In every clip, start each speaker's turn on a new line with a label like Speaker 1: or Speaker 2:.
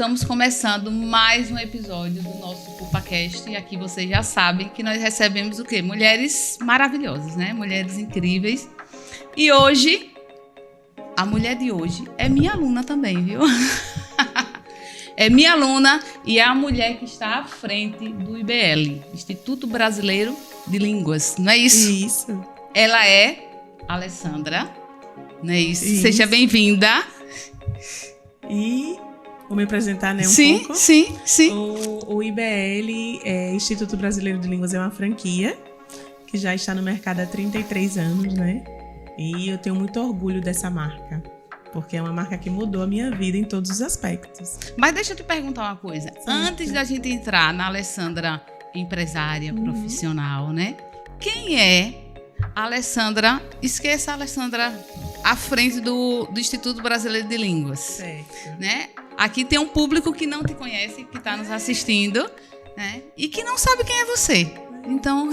Speaker 1: Estamos começando mais um episódio do nosso CupaCast e aqui vocês já sabem que nós recebemos o quê? Mulheres maravilhosas, né? Mulheres incríveis. E hoje, a mulher de hoje é minha aluna também, viu? É minha aluna e é a mulher que está à frente do IBL, Instituto Brasileiro de Línguas, não é isso?
Speaker 2: Isso.
Speaker 1: Ela é Alessandra, não é isso? Seja bem-vinda.
Speaker 2: E vou me apresentar, né, pouco?
Speaker 1: Sim.
Speaker 2: O IBL, Instituto Brasileiro de Línguas, é uma franquia que já está no mercado há 33 anos, né? E eu tenho muito orgulho dessa marca, porque é uma marca que mudou a minha vida em todos os aspectos.
Speaker 1: Mas deixa eu te perguntar uma coisa. Certo. Antes da gente entrar na Alessandra empresária, profissional, né? Quem é a Alessandra? Esqueça a Alessandra à frente do Instituto Brasileiro de Línguas.
Speaker 2: Certo.
Speaker 1: Né? Aqui tem um público que não te conhece, que está nos assistindo, né? E que não sabe quem é você. Então,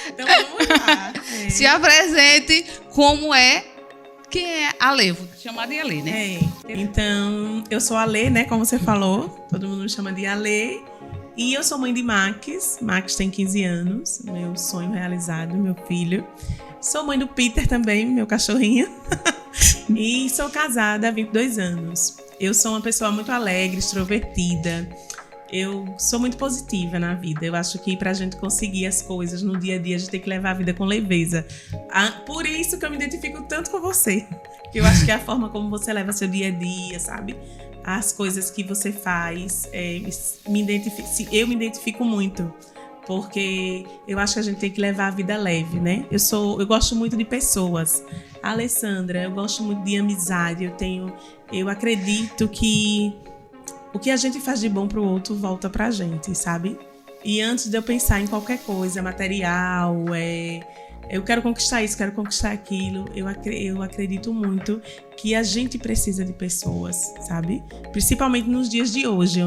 Speaker 2: então vamos lá.
Speaker 1: Se apresente como é. Quem é a Lê? Vou te chamar de Alê, né?
Speaker 2: Então, eu sou a Lê, né? Como você falou. Todo mundo me chama de Alê. E eu sou mãe de Max. Max tem 15 anos. Meu sonho realizado, meu filho. Sou mãe do Peter também, meu cachorrinho. E sou casada há 22 anos. Eu sou uma pessoa muito alegre, extrovertida. Eu sou muito positiva na vida. Eu acho que pra gente conseguir as coisas no dia a dia, a gente tem que levar a vida com leveza. Por isso que eu me identifico tanto com você. Que eu acho que é a forma como você leva seu dia a dia, sabe? As coisas que você faz. Eu me identifico muito. Porque eu acho que a gente tem que levar a vida leve, né? Eu gosto muito de pessoas. A Alessandra, eu gosto muito de amizade. Eu acredito que o que a gente faz de bom pro outro volta pra gente, sabe? E antes de eu pensar em qualquer coisa, material, eu quero conquistar isso, quero conquistar aquilo, eu acredito muito que a gente precisa de pessoas, sabe? Principalmente nos dias de hoje,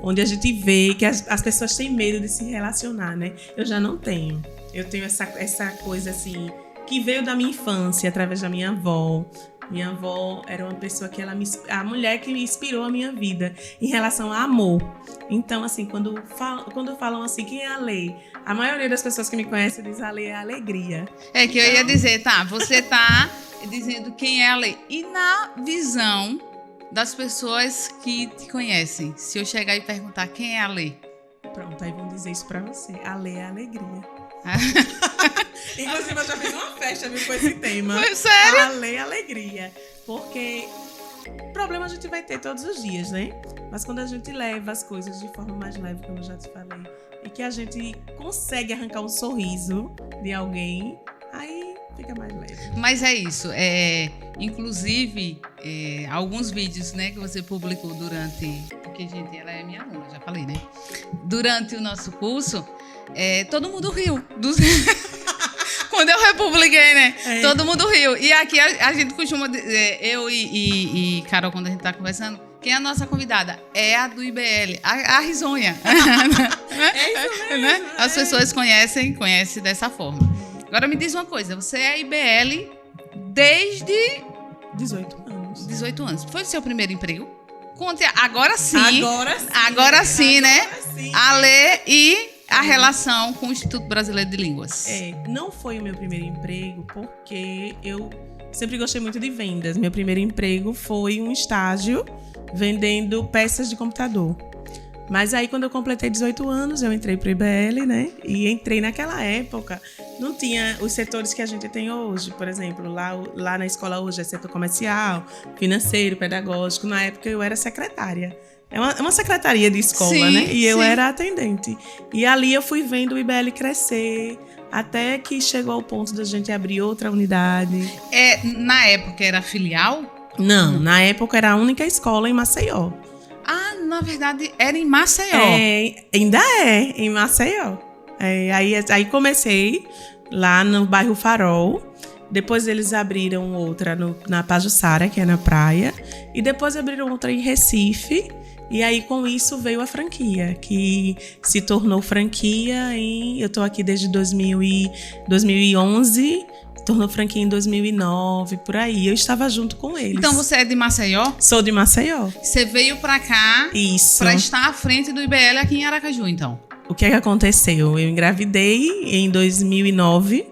Speaker 2: onde a gente vê que as pessoas têm medo de se relacionar, né? Eu já não tenho. Eu tenho essa coisa assim, que veio da minha infância, através da minha avó. Minha avó era uma pessoa que a mulher que me inspirou a minha vida em relação a amor. Então, assim, quando falam assim, quem é a Lê? A maioria das pessoas que me conhecem diz a Lê é a alegria.
Speaker 1: É que eu ia dizer, tá, você tá dizendo quem é a Lê. E na visão das pessoas que te conhecem, se eu chegar e perguntar quem é a Lê?
Speaker 2: Pronto, aí vão dizer isso pra você. A Lê é a alegria. Inclusive, eu já fiz uma festa com esse tema.
Speaker 1: Foi sério?
Speaker 2: A Lê é a alegria. Porque problema a gente vai ter todos os dias, né? Mas quando a gente leva as coisas de forma mais leve, como eu já te falei, e que a gente consegue arrancar um sorriso de alguém, aí fica mais leve.
Speaker 1: Mas é isso. Inclusive, alguns vídeos, né, que você publicou durante... Porque, gente, ela é minha aluna, já falei, né? Durante o nosso curso, todo mundo riu. Quando eu republiquei, né? Todo mundo riu. E aqui a gente costuma dizer, eu e Carol, quando a gente tá conversando, quem é a nossa convidada? É a do IBL, a risonha.
Speaker 2: É isso mesmo.
Speaker 1: Né? As pessoas conhecem dessa forma. Agora me diz uma coisa, você é IBL desde...
Speaker 2: 18 anos.
Speaker 1: 18 anos. Foi o seu primeiro emprego? Conte, agora sim.
Speaker 2: Agora sim,
Speaker 1: né? A Lê e a relação com o Instituto Brasileiro de Línguas.
Speaker 2: Não foi o meu primeiro emprego, porque eu sempre gostei muito de vendas. Meu primeiro emprego foi um estágio vendendo peças de computador. Mas aí, quando eu completei 18 anos, eu entrei pro IBL, né? E entrei naquela época, não tinha os setores que a gente tem hoje. Por exemplo, lá na escola hoje é setor comercial, financeiro, pedagógico. Na época, eu era secretária. É uma secretaria de escola,
Speaker 1: sim,
Speaker 2: né? E eu
Speaker 1: sim.
Speaker 2: era atendente. E ali eu fui vendo o IBL crescer, até que chegou ao ponto da gente abrir outra unidade.
Speaker 1: Na época era filial?
Speaker 2: Não, na época era a única escola em Maceió.
Speaker 1: Ah, na verdade, era em Maceió.
Speaker 2: Ainda é, em Maceió. Aí comecei lá no bairro Farol. Depois eles abriram outra na Pajuçara, que é na praia. E depois abriram outra em Recife. E aí, com isso, veio a franquia, que se tornou franquia eu tô aqui desde 2011. tornou franquia em 2009, por aí. Eu estava junto com eles.
Speaker 1: Então você é de Maceió?
Speaker 2: Sou de Maceió.
Speaker 1: Você veio pra cá
Speaker 2: Isso.
Speaker 1: pra estar à frente do IBL aqui em Aracaju, então?
Speaker 2: O que é que aconteceu? Eu engravidei em 2009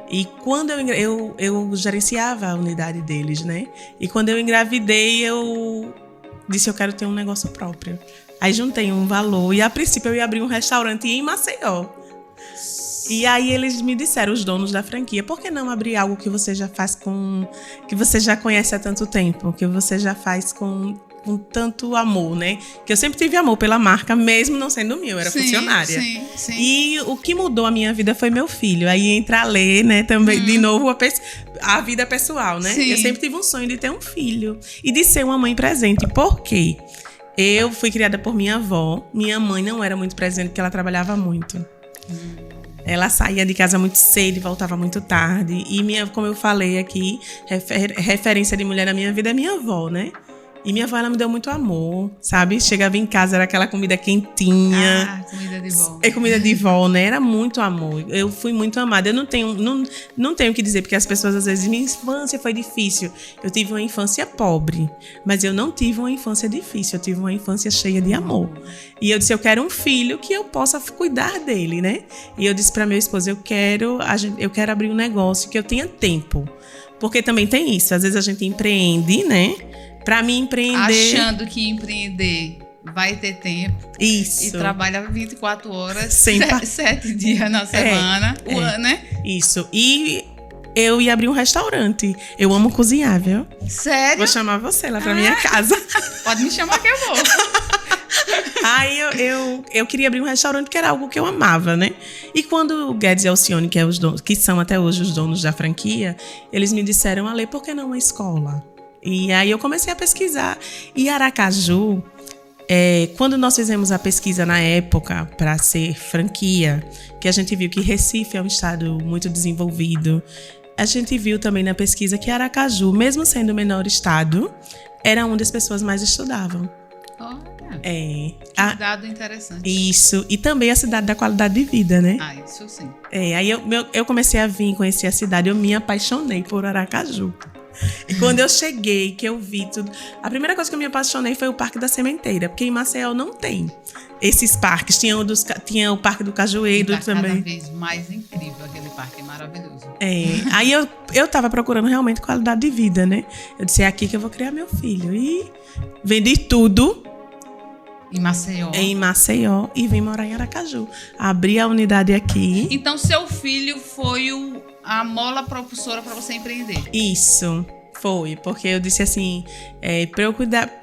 Speaker 2: e quando eu gerenciava a unidade deles, né? E quando eu engravidei, eu disse, eu quero ter um negócio próprio. Aí juntei um valor e a princípio eu ia abrir um restaurante em Maceió. E aí eles me disseram, os donos da franquia, por que não abrir algo que você já faz que você já conhece há tanto tempo, que você já faz com tanto amor, né? Que eu sempre tive amor pela marca, mesmo não sendo meu, eu era funcionária.
Speaker 1: Sim.
Speaker 2: E o que mudou a minha vida foi meu filho. Aí entra a Lê, né? Também, de novo, a vida pessoal, né?
Speaker 1: Sim.
Speaker 2: Eu sempre tive um sonho de ter um filho e de ser uma mãe presente. Por quê? Eu fui criada por minha avó. Minha mãe não era muito presente porque ela trabalhava muito. Ela saía de casa muito cedo e voltava muito tarde. E como eu falei aqui, referência de mulher na minha vida é minha avó, né? E minha avó, ela me deu muito amor, sabe? Chegava em casa, era aquela comida quentinha.
Speaker 1: Ah, comida de vó.
Speaker 2: É comida de vó, né? Era muito amor. Eu fui muito amada. Eu não tenho o que dizer, porque as pessoas às vezes, minha infância foi difícil. Eu tive uma infância pobre, mas eu não tive uma infância difícil. Eu tive uma infância cheia de amor. E eu disse, eu quero um filho que eu possa cuidar dele, né? E eu disse para meu esposo, eu quero abrir um negócio que eu tenha tempo. Porque também tem isso. Às vezes a gente empreende, né? Pra mim empreender...
Speaker 1: Achando que empreender vai ter tempo.
Speaker 2: Isso.
Speaker 1: E trabalha 24 horas,
Speaker 2: Sem
Speaker 1: 7 dias na semana, o ano, né?
Speaker 2: Isso. E eu ia abrir um restaurante. Eu amo cozinhar, viu?
Speaker 1: Sério?
Speaker 2: Vou chamar você lá pra minha casa.
Speaker 1: Pode me chamar que eu vou.
Speaker 2: Aí eu queria abrir um restaurante, que era algo que eu amava, né? E quando o Guedes e Alcione, que são até hoje os donos da franquia, eles me disseram, Ale, por que não uma escola? E aí eu comecei a pesquisar. E Aracaju, quando nós fizemos a pesquisa na época para ser franquia, que a gente viu que Recife é um estado muito desenvolvido, a gente viu também na pesquisa que Aracaju, mesmo sendo o menor estado, era onde as pessoas mais estudavam.
Speaker 1: Olha,
Speaker 2: que
Speaker 1: dado interessante.
Speaker 2: Isso. E também a cidade da qualidade de vida, né?
Speaker 1: Ah, isso sim.
Speaker 2: Aí eu comecei a vir conhecer a cidade, eu me apaixonei por Aracaju. E quando eu cheguei, que eu vi tudo... A primeira coisa que eu me apaixonei foi o Parque da Sementeira, porque em Maceió não tem esses parques. Tinha o Parque do Cajueiro também.
Speaker 1: Cada vez mais incrível aquele parque, é maravilhoso.
Speaker 2: Aí eu tava procurando realmente qualidade de vida, né? Eu disse, é aqui que eu vou criar meu filho. E vendi tudo em Maceió e vim morar em Aracaju. Abri a unidade aqui.
Speaker 1: Então, seu filho foi a mola propulsora para você empreender?
Speaker 2: Isso, foi. Porque eu disse assim, para eu cuidar...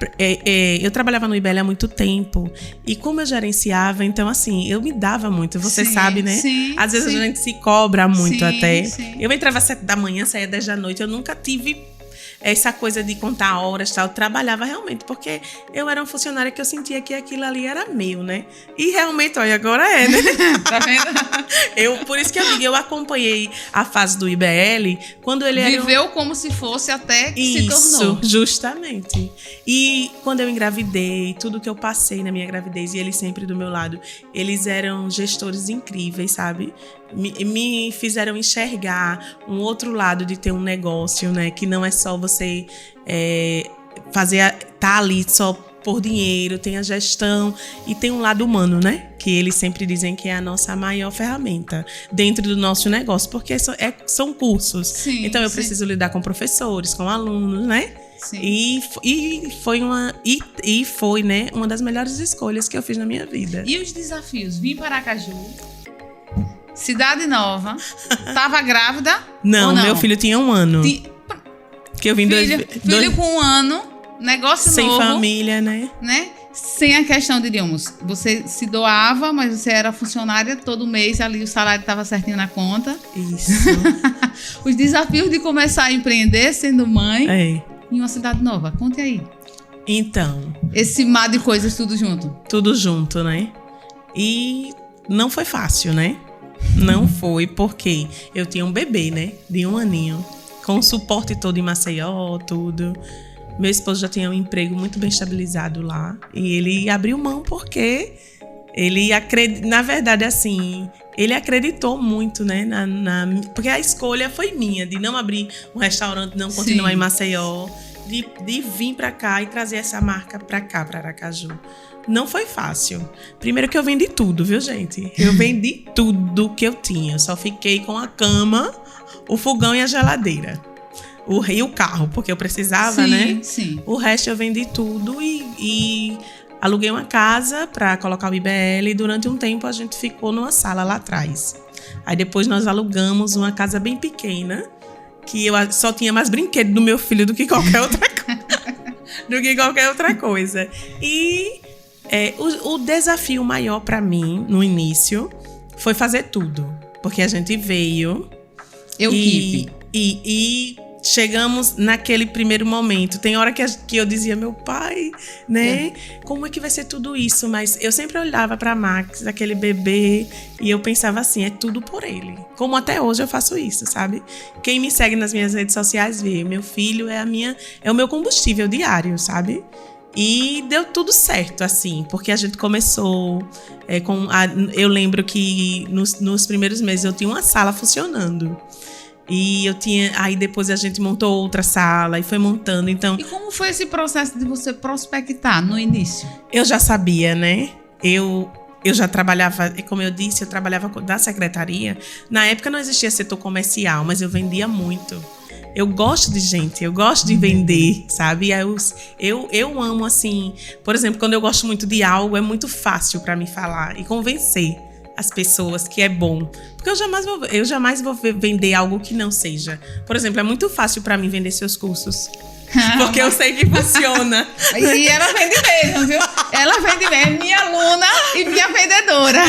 Speaker 2: eu trabalhava no IBL há muito tempo. E como eu gerenciava, então assim, eu me dava muito. Você sabe, né?
Speaker 1: Sim,
Speaker 2: às vezes a gente se cobra muito até.
Speaker 1: Sim.
Speaker 2: Eu entrava às 7 da manhã, saía 10 da noite. Eu nunca tive... essa coisa de contar horas e tal, eu trabalhava realmente, porque eu era uma funcionária que eu sentia que aquilo ali era meu, né? E realmente, olha, agora é, né?
Speaker 1: Tá vendo?
Speaker 2: Por isso que eu acompanhei a fase do IBL, quando ele
Speaker 1: Viveu como se fosse até que se tornou.
Speaker 2: Isso, justamente. E quando eu engravidei, tudo que eu passei na minha gravidez, e eles sempre do meu lado, eles eram gestores incríveis, sabe? Me fizeram enxergar um outro lado de ter um negócio, né? Que não é só você tá ali só por dinheiro, tem a gestão e tem um lado humano, né? Que eles sempre dizem que é a nossa maior ferramenta dentro do nosso negócio, porque são cursos.
Speaker 1: Sim,
Speaker 2: então eu preciso lidar com professores, com alunos, né?
Speaker 1: Sim.
Speaker 2: E foi, né, uma das melhores escolhas que eu fiz na minha vida.
Speaker 1: E os desafios? Vim para Aracaju, cidade nova, tava grávida?
Speaker 2: Não,
Speaker 1: ou não?
Speaker 2: Meu filho tinha 1 ano. Que eu vim
Speaker 1: filho com 1 ano, negócio
Speaker 2: sem
Speaker 1: novo.
Speaker 2: Sem família, né?
Speaker 1: Sem a questão, diríamos, você se doava, mas você era funcionária todo mês, ali o salário estava certinho na conta.
Speaker 2: Isso.
Speaker 1: Os desafios de começar a empreender sendo mãe em uma cidade nova. Conte aí.
Speaker 2: Então.
Speaker 1: Esse mar de coisas tudo junto.
Speaker 2: Tudo junto, né? E não foi fácil, né? Não foi, porque eu tinha um bebê, né? De 1 aninho. Com o suporte todo em Maceió, tudo. Meu esposo já tinha um emprego muito bem estabilizado lá. E ele abriu mão porque Ele na verdade, assim, ele acreditou muito, né? Porque a escolha foi minha, de não abrir um restaurante, não continuar em Maceió, de vir pra cá e trazer essa marca pra cá, pra Aracaju. Não foi fácil. Primeiro que eu vendi tudo, viu, gente? Eu vendi tudo que eu tinha. Eu só fiquei com a cama, o fogão e a geladeira. E o carro, porque eu precisava, né?
Speaker 1: Sim.
Speaker 2: O resto eu vendi tudo e aluguei uma casa para colocar o IBL e durante um tempo a gente ficou numa sala lá atrás. Aí depois nós alugamos uma casa bem pequena, que eu só tinha mais brinquedo do meu filho do que qualquer outra coisa. E o desafio maior para mim, no início, foi fazer tudo. Porque a gente veio e chegamos naquele primeiro momento. Tem hora que eu dizia, meu pai, né? Como é que vai ser tudo isso? Mas eu sempre olhava para Max, aquele bebê, e eu pensava assim, é tudo por ele. Como até hoje eu faço isso, sabe? Quem me segue nas minhas redes sociais vê, meu filho é o meu combustível diário, sabe? E deu tudo certo, assim, porque a gente começou eu lembro que nos primeiros meses eu tinha uma sala funcionando. E aí depois a gente montou outra sala e foi montando, então...
Speaker 1: E como foi esse processo de você prospectar no início?
Speaker 2: Eu já sabia, né? Eu já trabalhava, como eu disse, eu trabalhava da secretaria. Na época não existia setor comercial, mas eu vendia muito. Eu gosto de gente, eu gosto de vender, sabe? Eu amo, assim... Por exemplo, quando eu gosto muito de algo, é muito fácil para mim falar e convencer as pessoas que é bom. Porque eu jamais vou vender algo que não seja. Por exemplo, é muito fácil para mim vender seus cursos. Porque eu sei que funciona.
Speaker 1: E ela vende mesmo, viu? Ela vende mesmo. É minha aluna e minha vendedora.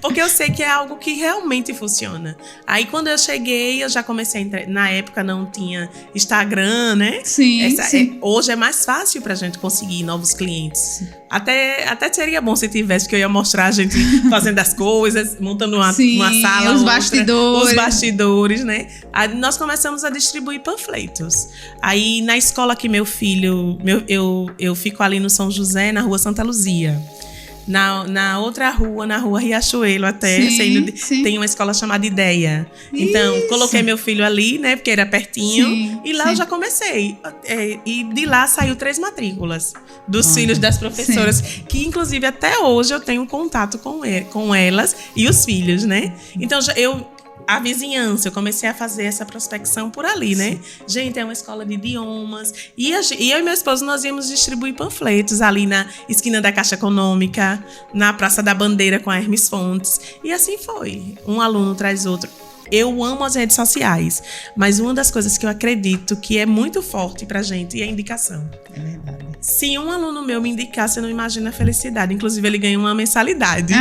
Speaker 2: Porque eu sei que é algo que realmente funciona. Aí, quando eu cheguei, eu já comecei a entrar. Na época, não tinha Instagram, né?
Speaker 1: Sim.
Speaker 2: Hoje é mais fácil pra gente conseguir novos clientes. Até seria bom se tivesse, porque eu ia mostrar a gente fazendo as coisas, montando uma sala.
Speaker 1: Os bastidores.
Speaker 2: Os bastidores, né? Aí nós começamos a distribuir panfletos. Aí, na escola que meu filho... Eu fico ali no São José, na rua Santa Luzia. Na outra rua, na rua Riachuelo até, tem uma escola chamada Ideia. Então, coloquei meu filho ali, né, porque era pertinho, e lá eu já comecei. E de lá saiu 3 matrículas dos filhos das professoras, que inclusive até hoje eu tenho contato com elas e os filhos, né? Então, a vizinhança, eu comecei a fazer essa prospecção por ali, né? Gente, é uma escola de idiomas. E eu e meu esposo, nós íamos distribuir panfletos ali na esquina da Caixa Econômica, na Praça da Bandeira com a Hermes Fontes. E assim foi. Um aluno traz outro. Eu amo as redes sociais, mas uma das coisas que eu acredito que é muito forte pra gente é a indicação.
Speaker 1: É verdade.
Speaker 2: Se um aluno meu me indicar, você não imagina a felicidade. Inclusive, ele ganha uma mensalidade.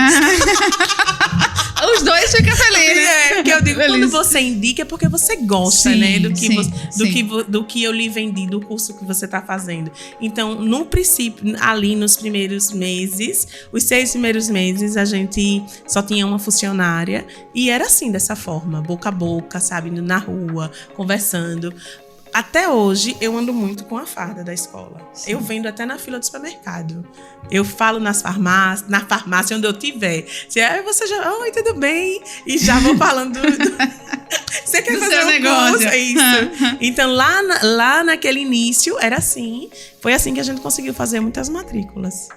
Speaker 1: Os dois ficam felizes, né?
Speaker 2: Porque eu digo, quando você indica é porque você gosta, né? Do que eu lhe vendi, do curso que você está fazendo. Então, no princípio, ali nos primeiros meses, os 6 primeiros meses, a gente só tinha uma funcionária. E era assim, dessa forma, boca a boca, sabe? Indo na rua, conversando. Até hoje, eu ando muito com a farda da escola. Sim. Eu vendo até na fila do supermercado. Eu falo na farmácia onde eu tiver. Você já... Oi, tudo bem? E já vou falando Você quer fazer um negócio? É isso. Então, lá naquele início, era assim. Foi assim que a gente conseguiu fazer muitas matrículas.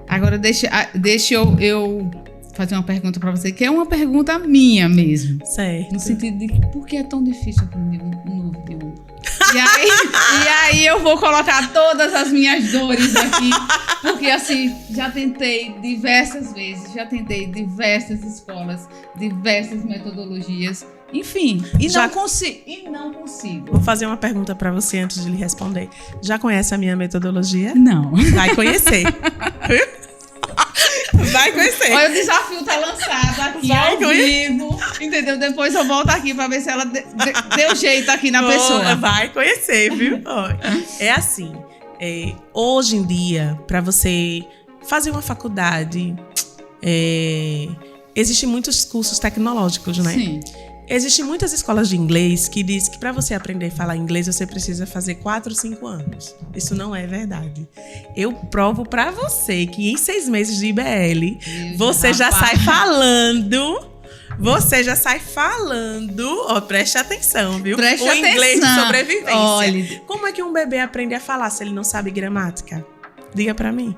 Speaker 1: Agora, deixa eu fazer uma pergunta para você, que é uma pergunta minha mesmo.
Speaker 2: Certo.
Speaker 1: No sentido de que, por que é tão difícil aprender um novo idioma? E aí eu vou colocar todas as minhas dores aqui, porque assim, já tentei diversas vezes, já tentei diversas escolas, diversas metodologias, enfim, não consigo.
Speaker 2: Vou fazer uma pergunta para você antes de lhe responder. Já conhece a minha metodologia?
Speaker 1: Não.
Speaker 2: Vai conhecer. Vai conhecer.
Speaker 1: Olha, o desafio tá lançado aqui ao vivo, entendeu? Depois eu volto aqui pra ver se ela deu jeito aqui na pessoa.
Speaker 2: Vai conhecer, viu? É assim, hoje em dia, para você fazer uma faculdade, existem muitos cursos tecnológicos, né?
Speaker 1: Sim.
Speaker 2: Existem muitas escolas de inglês que dizem que para você aprender a falar inglês, você precisa fazer 4 ou 5 anos. Isso não é verdade. Eu provo para você que em 6 meses de IBL, você já sai falando... Você já sai falando, preste atenção, viu?
Speaker 1: Preste
Speaker 2: o inglês
Speaker 1: atenção.
Speaker 2: De sobrevivência.
Speaker 1: Olha.
Speaker 2: Como é que um bebê aprende a falar se ele não sabe gramática? Diga pra mim.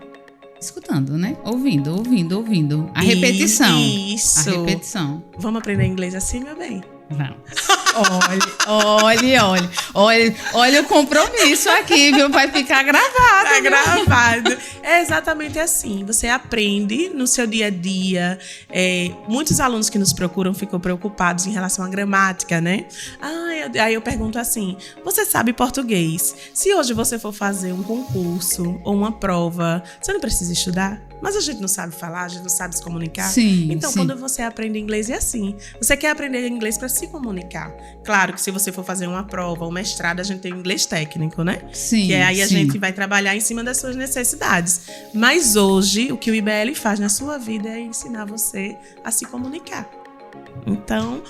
Speaker 1: Escutando, né? Ouvindo. A repetição.
Speaker 2: Isso.
Speaker 1: A repetição.
Speaker 2: Vamos aprender inglês assim, meu bem?
Speaker 1: Vamos. Olha o compromisso aqui, viu? Vai ficar gravado.
Speaker 2: Tá gravado. É exatamente assim. Você aprende no seu dia a dia. Muitos alunos que nos procuram ficam preocupados em relação à gramática, né? Aí eu pergunto assim: você sabe português? Se hoje você for fazer um concurso ou uma prova, você não precisa estudar? Mas a gente não sabe falar, a gente não sabe se comunicar.
Speaker 1: Sim,
Speaker 2: então,
Speaker 1: sim.
Speaker 2: quando você aprende inglês, é assim. Você quer aprender inglês para se comunicar. Claro que se você for fazer uma prova ou mestrado, a gente tem o inglês técnico, né?
Speaker 1: Sim,
Speaker 2: que aí a
Speaker 1: sim.
Speaker 2: gente vai trabalhar em cima das suas necessidades. Mas hoje, o que o IBL faz na sua vida é ensinar você a se comunicar. Então,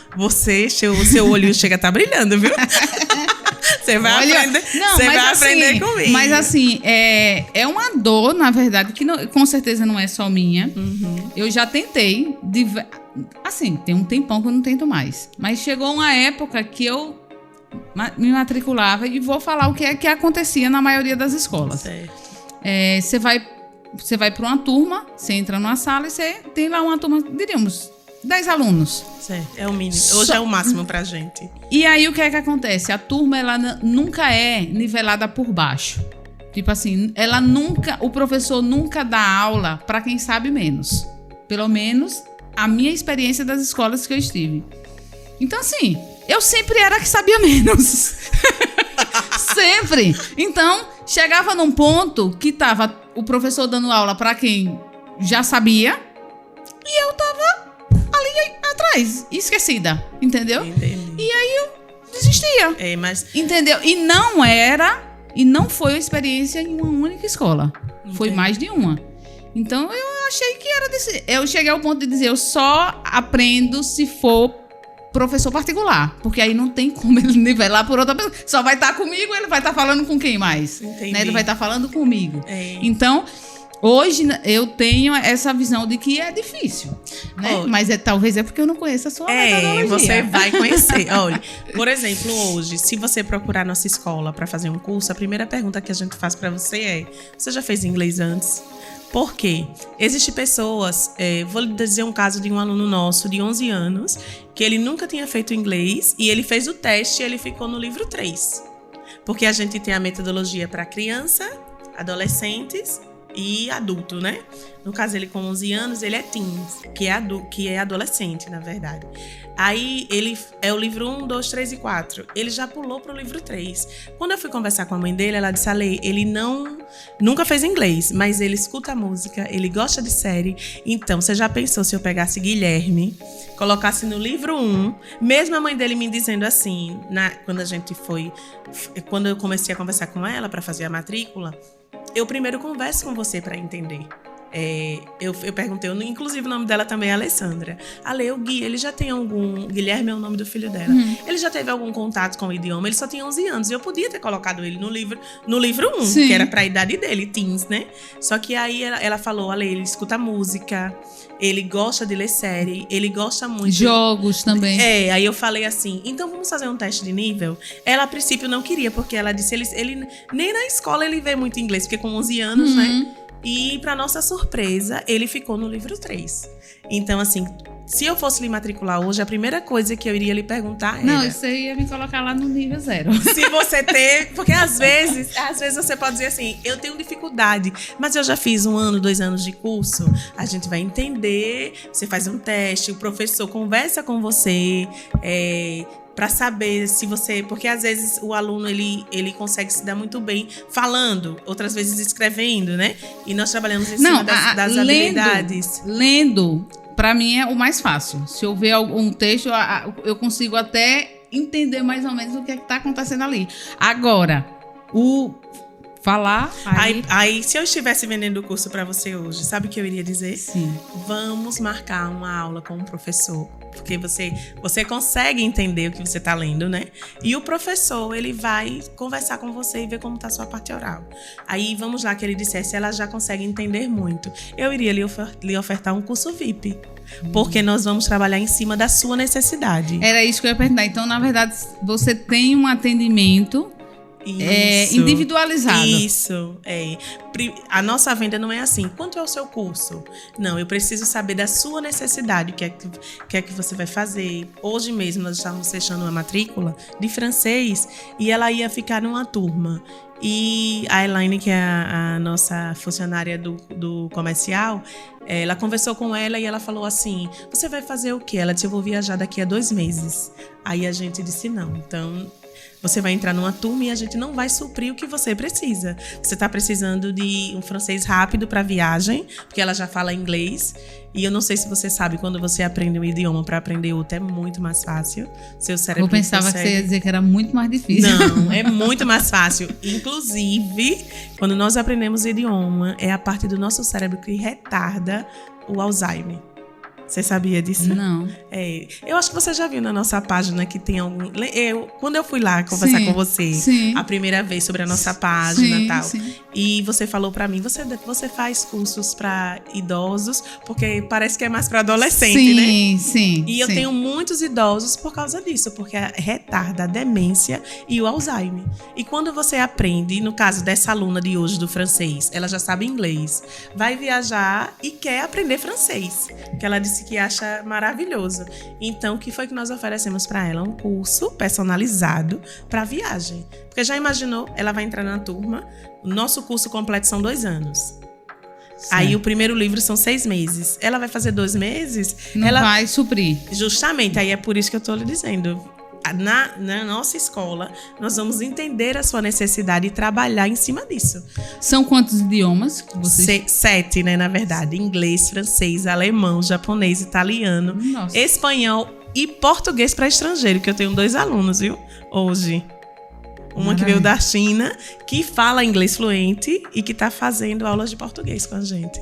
Speaker 2: seu olho chega a estar brilhando, viu? Você vai aprender, aprender comigo.
Speaker 1: Mas assim, é uma dor, na verdade, que não, com certeza não é só minha.
Speaker 2: Uhum.
Speaker 1: Eu já tentei, assim, tem um tempão que eu não tento mais. Mas chegou uma época que eu me matriculava e vou falar o que é que acontecia na maioria das escolas. Você vai para uma turma, você entra numa sala e você tem lá uma turma, diríamos, 10 alunos.
Speaker 2: Certo, é o mínimo. Hoje é o máximo pra gente.
Speaker 1: E aí o que é que acontece? A turma, ela nunca é nivelada por baixo. Tipo assim, o professor nunca dá aula para quem sabe menos. Pelo menos a minha experiência das escolas que eu estive. Então assim, eu sempre era a que sabia menos. Sempre. Então, chegava num ponto que tava o professor dando aula para quem já sabia e eu tava ali atrás, esquecida, entendeu?
Speaker 2: Entendi.
Speaker 1: E aí eu desistia. Entendeu? E não foi uma experiência em uma única escola.
Speaker 2: Entendi.
Speaker 1: Foi mais de uma. Então eu achei que era desse. Eu cheguei ao ponto de dizer, eu só aprendo se for professor particular. Porque aí não tem como ele nivelar por outra pessoa. Só vai estar comigo, ele vai estar falando com quem mais?
Speaker 2: Entendi.
Speaker 1: Né? Ele vai estar falando comigo. Então, hoje eu tenho essa visão de que é difícil, né? Mas talvez é porque eu não conheço a sua metodologia.
Speaker 2: Você vai conhecer. Olha, por exemplo, hoje, se você procurar nossa escola para fazer um curso, a primeira pergunta que a gente faz para você é: você já fez inglês antes? Por quê? Existem pessoas, vou lhe dizer um caso de um aluno nosso de 11 anos, que ele nunca tinha feito inglês e ele fez o teste e ele ficou no livro 3. Porque a gente tem a metodologia para criança, adolescentes e adulto, né? No caso, ele com 11 anos, ele é teens, que é adolescente, na verdade. Aí, ele é o livro 1, 2, 3 e 4. Ele já pulou pro livro 3. Quando eu fui conversar com a mãe dele, ela disse: Ale, ele nunca fez inglês, mas ele escuta música, ele gosta de série. Então, você já pensou se eu pegasse Guilherme, colocasse no livro 1, mesmo a mãe dele me dizendo assim, quando eu comecei a conversar com ela para fazer a matrícula, eu primeiro converso com você para entender. Eu perguntei, inclusive o nome dela também é Alessandra. Ale, o Gui, ele já tem algum... Guilherme é o nome do filho dela. Ele já teve algum contato com o idioma? Ele só tinha 11 anos. E eu podia ter colocado ele no livro 1,
Speaker 1: Sim.
Speaker 2: que era pra idade dele, teens, né? Só que aí ela falou: Ale, ele escuta música, ele gosta de ler série, ele gosta muito...
Speaker 1: Jogos também.
Speaker 2: Aí eu falei assim: então vamos fazer um teste de nível? Ela, a princípio, não queria, porque ela disse, ele nem na escola ele vê muito inglês, porque com 11 anos, né? E, para nossa surpresa, ele ficou no livro 3. Então, assim, se eu fosse lhe matricular hoje, a primeira coisa que eu iria lhe perguntar era...
Speaker 1: Não, isso aí ia me colocar lá no nível 0.
Speaker 2: Se você teve... Porque às vezes você pode dizer assim: eu tenho dificuldade, mas eu já fiz 1 ano, 2 anos de curso. A gente vai entender, você faz um teste, o professor conversa com você... para saber se você... Porque às vezes o aluno ele consegue se dar muito bem falando, outras vezes escrevendo, né? E nós trabalhamos em cima das habilidades.
Speaker 1: Lendo, para mim, é o mais fácil. Se eu ver algum texto, eu consigo até entender mais ou menos o que é que está acontecendo ali. Agora, falar.
Speaker 2: Aí, se eu estivesse vendendo o curso para você hoje, sabe o que eu iria dizer?
Speaker 1: Sim.
Speaker 2: Vamos marcar uma aula com um professor. Porque você consegue entender o que você está lendo, né? E o professor, ele vai conversar com você e ver como está a sua parte oral. Aí, vamos lá, que ele dissesse, ela já consegue entender muito. Eu iria lhe ofertar um curso VIP. Porque nós vamos trabalhar em cima da sua necessidade.
Speaker 1: Era isso que eu ia perguntar. Então, na verdade, você tem um atendimento individualizado.
Speaker 2: Isso, A nossa venda não é assim. Quanto é o seu curso? Não, eu preciso saber da sua necessidade. O que é que você vai fazer? Hoje mesmo nós estávamos fechando uma matrícula de francês e ela ia ficar numa turma. E a Elaine, que é a nossa funcionária do comercial, ela conversou com ela e ela falou assim, você vai fazer o quê? Ela disse, eu vou viajar daqui a 2 meses. Aí a gente disse, não, então você vai entrar numa turma e a gente não vai suprir o que você precisa. Você está precisando de um francês rápido para viagem, porque ela já fala inglês. E eu não sei se você sabe, quando você aprende um idioma para aprender outro, é muito mais fácil. Seu cérebro
Speaker 1: Eu pensava que você ia dizer que era muito mais difícil.
Speaker 2: Não, é muito mais fácil. Inclusive, quando nós aprendemos idioma, é a parte do nosso cérebro que retarda o Alzheimer. Você sabia disso?
Speaker 1: Não.
Speaker 2: Eu acho que você já viu na nossa página que tem algum... Quando eu fui lá conversar com você a primeira vez sobre a nossa página e tal, e você falou pra mim, você faz cursos pra idosos, porque parece que é mais pra adolescente, né?
Speaker 1: Sim.
Speaker 2: E eu tenho muitos idosos por causa disso, porque retarda a demência e o Alzheimer. E quando você aprende, no caso dessa aluna de hoje do francês, ela já sabe inglês, vai viajar e quer aprender francês, que ela disse que acha maravilhoso. Então, o que foi que nós oferecemos para ela? Um curso personalizado para viagem. Porque já imaginou? Ela vai entrar na turma, o nosso curso completo são 2 anos. Certo. Aí o primeiro livro são 6 meses. Ela vai fazer 2 meses?
Speaker 1: Não vai suprir.
Speaker 2: Justamente, aí é por isso que eu estou lhe dizendo. Na nossa escola, nós vamos entender a sua necessidade e trabalhar em cima disso.
Speaker 1: São quantos idiomas que vocês...
Speaker 2: 7, né, na verdade. Inglês, francês, alemão, japonês, italiano, espanhol e português para estrangeiro, que eu tenho 2 alunos, viu? Hoje. Uma que veio da China, que fala inglês fluente e que está fazendo aulas de português com a gente.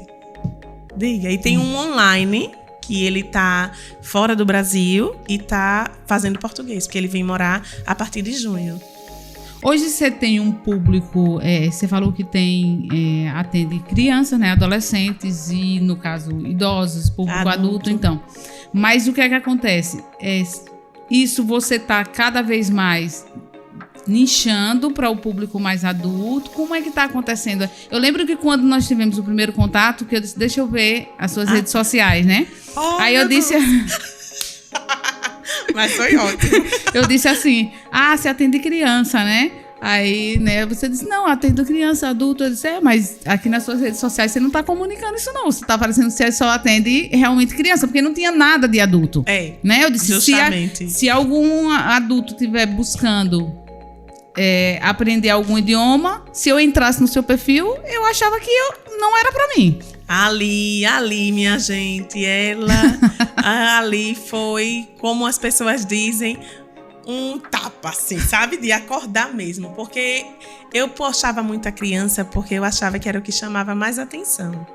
Speaker 2: Diga. E tem um online... que ele tá fora do Brasil e tá fazendo português, porque ele vem morar a partir de junho.
Speaker 1: Hoje você tem um público, você falou que atende crianças, né, adolescentes e, no caso, idosos, público adulto, então. Mas o que é que acontece? Isso você tá cada vez mais nichando para o público mais adulto. Como é que está acontecendo? Eu lembro que quando nós tivemos o primeiro contato, que eu disse, deixa eu ver as suas redes sociais, né? Aí eu disse...
Speaker 2: Mas foi ótimo.
Speaker 1: Eu disse assim, você atende criança, né? Aí, né, você disse, não, atendo criança, adulto. Eu disse, mas aqui nas suas redes sociais você não está comunicando isso não. Você está parecendo que você só atende realmente criança, porque não tinha nada de adulto. Né? Eu disse, se algum adulto estiver buscando... aprender algum idioma, se eu entrasse no seu perfil, eu achava que não era pra mim.
Speaker 2: Ali, minha gente, ali foi, como as pessoas dizem, um tapa, assim, sabe? De acordar mesmo, porque eu postava muito a criança porque eu achava que era o que chamava mais atenção.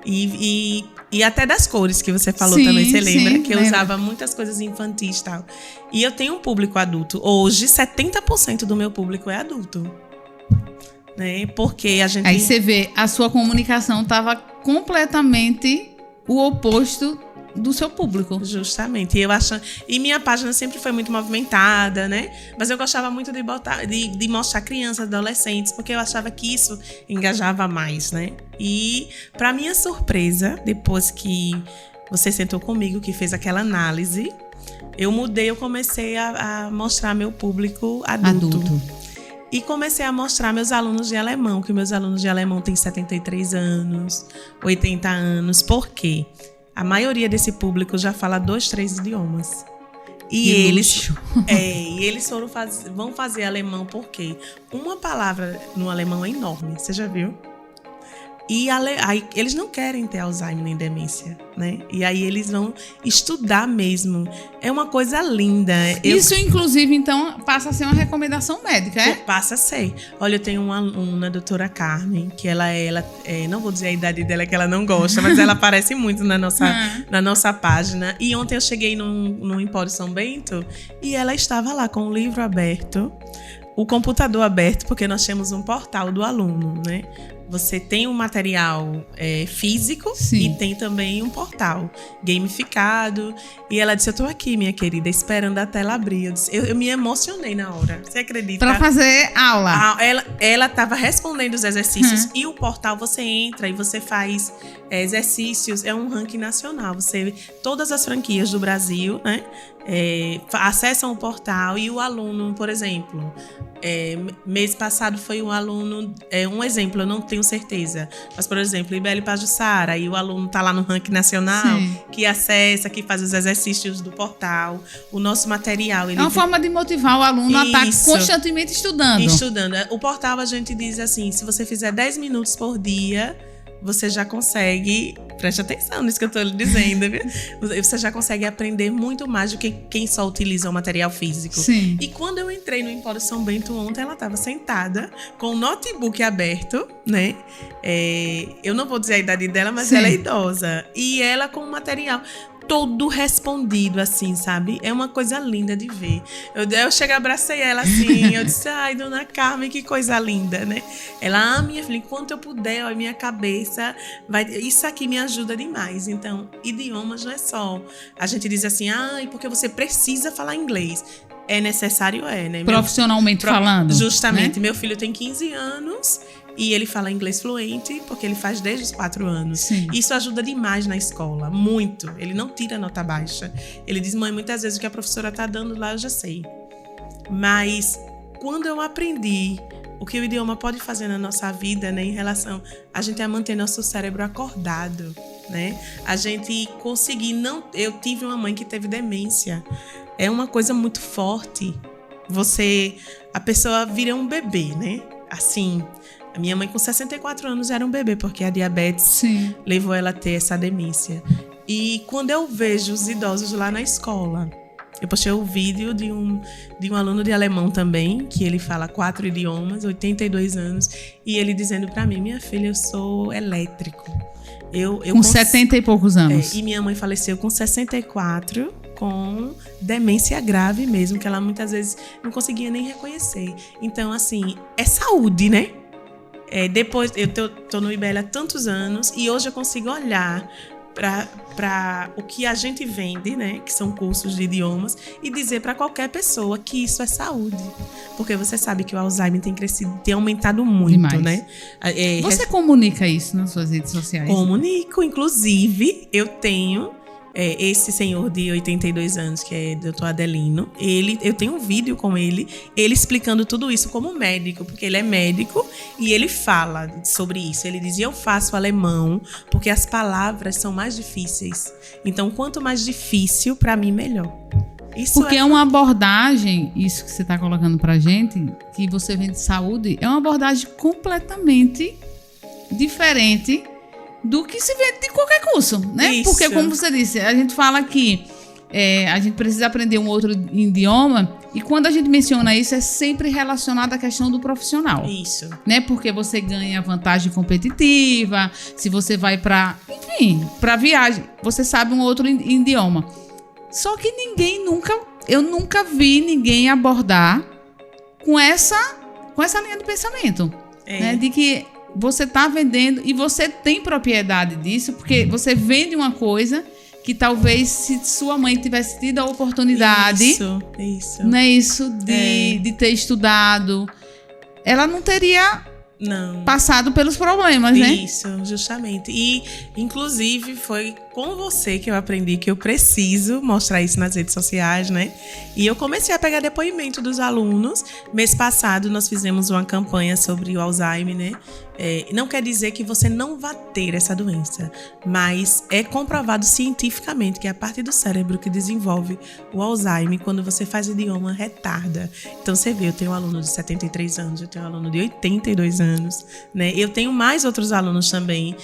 Speaker 2: E até das cores que você falou também, você lembra? Que eu usava muitas coisas infantis e tal. E eu tenho um público adulto. Hoje, 70% do meu público é adulto. Né? Porque a gente...
Speaker 1: Aí você vê, a sua comunicação estava completamente o oposto do seu público.
Speaker 2: Justamente. E minha página sempre foi muito movimentada, né? Mas eu gostava muito de mostrar crianças, adolescentes, porque eu achava que isso engajava mais, né? E, para minha surpresa, depois que você sentou comigo, que fez aquela análise, eu comecei a mostrar meu público adulto. E comecei a mostrar meus alunos de alemão, que meus alunos de alemão têm 73 anos, 80 anos. Por quê? A maioria desse público já fala 2, 3 idiomas. E eles vão fazer alemão porque uma palavra no alemão é enorme. Você já viu? E aí, eles não querem ter Alzheimer nem demência, né? E aí eles vão estudar mesmo. É uma coisa linda.
Speaker 1: Isso, inclusive, então, passa a ser uma recomendação médica, é?
Speaker 2: Passa a ser. Olha, eu tenho uma aluna, a doutora Carmen, que ela não vou dizer a idade dela, que ela não gosta, mas ela aparece muito na nossa página. E ontem eu cheguei no Empório São Bento e ela estava lá com o livro aberto, o computador aberto, porque nós temos um portal do aluno, né? Você tem um material físico. Sim. E tem também um portal gamificado. E ela disse, eu tô aqui, minha querida, esperando a tela abrir. Eu me emocionei na hora. Você acredita?
Speaker 1: Pra fazer aula.
Speaker 2: Ela tava respondendo os exercícios. E o portal, você entra e você faz exercícios. É um ranking nacional. Todas as franquias do Brasil, né? Acessam o portal e o aluno, por exemplo, mês passado foi um aluno, um exemplo, eu não tenho certeza, mas por exemplo, Ibele Pajussara, e o aluno está lá no ranking nacional. Sim. Que acessa, que faz os exercícios do portal, o nosso material.
Speaker 1: É uma forma de motivar o aluno a estar constantemente estudando.
Speaker 2: O portal, a gente diz assim, se você fizer 10 minutos por dia, você já consegue, preste atenção nisso que eu estou lhe dizendo, viu? Você já consegue aprender muito mais do que quem só utiliza o material físico.
Speaker 1: Sim.
Speaker 2: E quando eu entrei no Empório São Bento ontem, ela estava sentada com o notebook aberto, né? Eu não vou dizer a idade dela, mas sim, ela é idosa. E ela com o material todo respondido, assim, sabe? É uma coisa linda de ver. Eu cheguei, abracei ela assim, eu disse, ai, dona Carmen, que coisa linda, né? Ela, minha filha, enquanto eu puder, ó, minha cabeça isso aqui me ajuda demais. Então, idiomas não é só. A gente diz assim, porque você precisa falar inglês. É necessário, né?
Speaker 1: Profissionalmente falando.
Speaker 2: Justamente.
Speaker 1: Né?
Speaker 2: Meu filho tem 15 anos e ele fala inglês fluente porque ele faz desde os 4 anos.
Speaker 1: Sim.
Speaker 2: Isso ajuda demais na escola, muito. Ele não tira nota baixa. Ele diz, mãe, muitas vezes o que a professora tá dando lá eu já sei. Mas quando eu aprendi o que o idioma pode fazer na nossa vida, né, em relação a gente a manter nosso cérebro acordado, né? A gente conseguir eu tive uma mãe que teve demência. É uma coisa muito forte. A pessoa vira um bebê, né? Assim, a minha mãe com 64 anos era um bebê, porque a diabetes sim, levou ela a ter essa demência. E quando eu vejo os idosos lá na escola, eu postei o vídeo de um aluno de alemão também, que ele fala 4 idiomas, 82 anos, e ele dizendo pra mim, minha filha, eu sou elétrico.
Speaker 1: Com 70 e poucos anos.
Speaker 2: E minha mãe faleceu com 64, com demência grave mesmo, que ela muitas vezes não conseguia nem reconhecer. Então, assim, é saúde, né? Depois, eu tô no IBL há tantos anos e hoje eu consigo olhar para o que a gente vende, né, que são cursos de idiomas, e dizer para qualquer pessoa que isso é saúde. Porque você sabe que o Alzheimer tem aumentado muito, demais, né?
Speaker 1: Você comunica isso nas suas redes sociais?
Speaker 2: Comunico, inclusive, eu tenho esse senhor de 82 anos, que é Dr. Adelino, eu tenho um vídeo com ele explicando tudo isso como médico, porque ele é médico e ele fala sobre isso. Ele diz, eu faço alemão porque as palavras são mais difíceis. Então, quanto mais difícil, para mim, melhor.
Speaker 1: Porque é uma abordagem, isso que você está colocando pra gente, que você vem de saúde, é uma abordagem completamente diferente do que se vê de qualquer curso, né? Isso. Porque, como você disse, a gente fala que a gente precisa aprender um outro idioma e quando a gente menciona isso é sempre relacionado à questão do profissional.
Speaker 2: Isso.
Speaker 1: Né? Porque você ganha vantagem competitiva, se você vai para viagem, você sabe um outro idioma. Só que eu nunca vi ninguém abordar com essa linha de pensamento, né? De que você está vendendo e você tem propriedade disso, porque você vende uma coisa que talvez se sua mãe tivesse tido a oportunidade,
Speaker 2: isso.
Speaker 1: Não é isso, de ter estudado, ela não teria passado pelos problemas, né?
Speaker 2: Isso, justamente. E, inclusive, foi com você que eu aprendi que eu preciso mostrar isso nas redes sociais, né? E eu comecei a pegar depoimento dos alunos. Mês passado nós fizemos uma campanha sobre o Alzheimer, né? Não quer dizer que você não vá ter essa doença, mas é comprovado cientificamente que é a parte do cérebro que desenvolve o Alzheimer, quando você faz idioma, retarda. Então você vê, eu tenho um aluno de 73 anos, eu tenho um aluno de 82 anos, né? Eu tenho mais outros alunos também.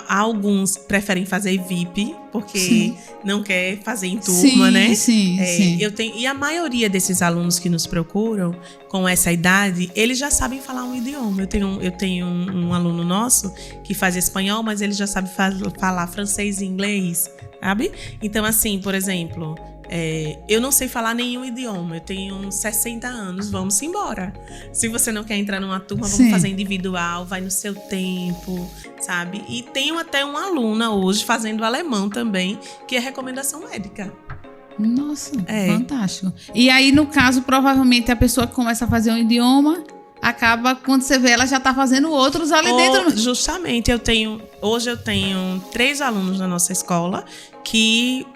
Speaker 2: Alguns preferem fazer VIP, porque sim, não quer fazer em turma,
Speaker 1: sim,
Speaker 2: né?
Speaker 1: Sim.
Speaker 2: E a maioria desses alunos que nos procuram com essa idade, eles já sabem falar um idioma. Eu tenho um aluno nosso que faz espanhol, mas ele já sabe falar francês e inglês, sabe? Então, assim, por exemplo, eu não sei falar nenhum idioma. Eu tenho 60 anos, vamos embora. Se você não quer entrar numa turma, vamos sim, fazer individual, vai no seu tempo, sabe? E tenho até uma aluna hoje fazendo alemão também, que é recomendação médica.
Speaker 1: Nossa, fantástico. E aí, no caso, provavelmente a pessoa que começa a fazer um idioma, acaba, quando você vê, ela já está fazendo outros ali dentro.
Speaker 2: Justamente, hoje eu tenho 3 alunos na nossa escola que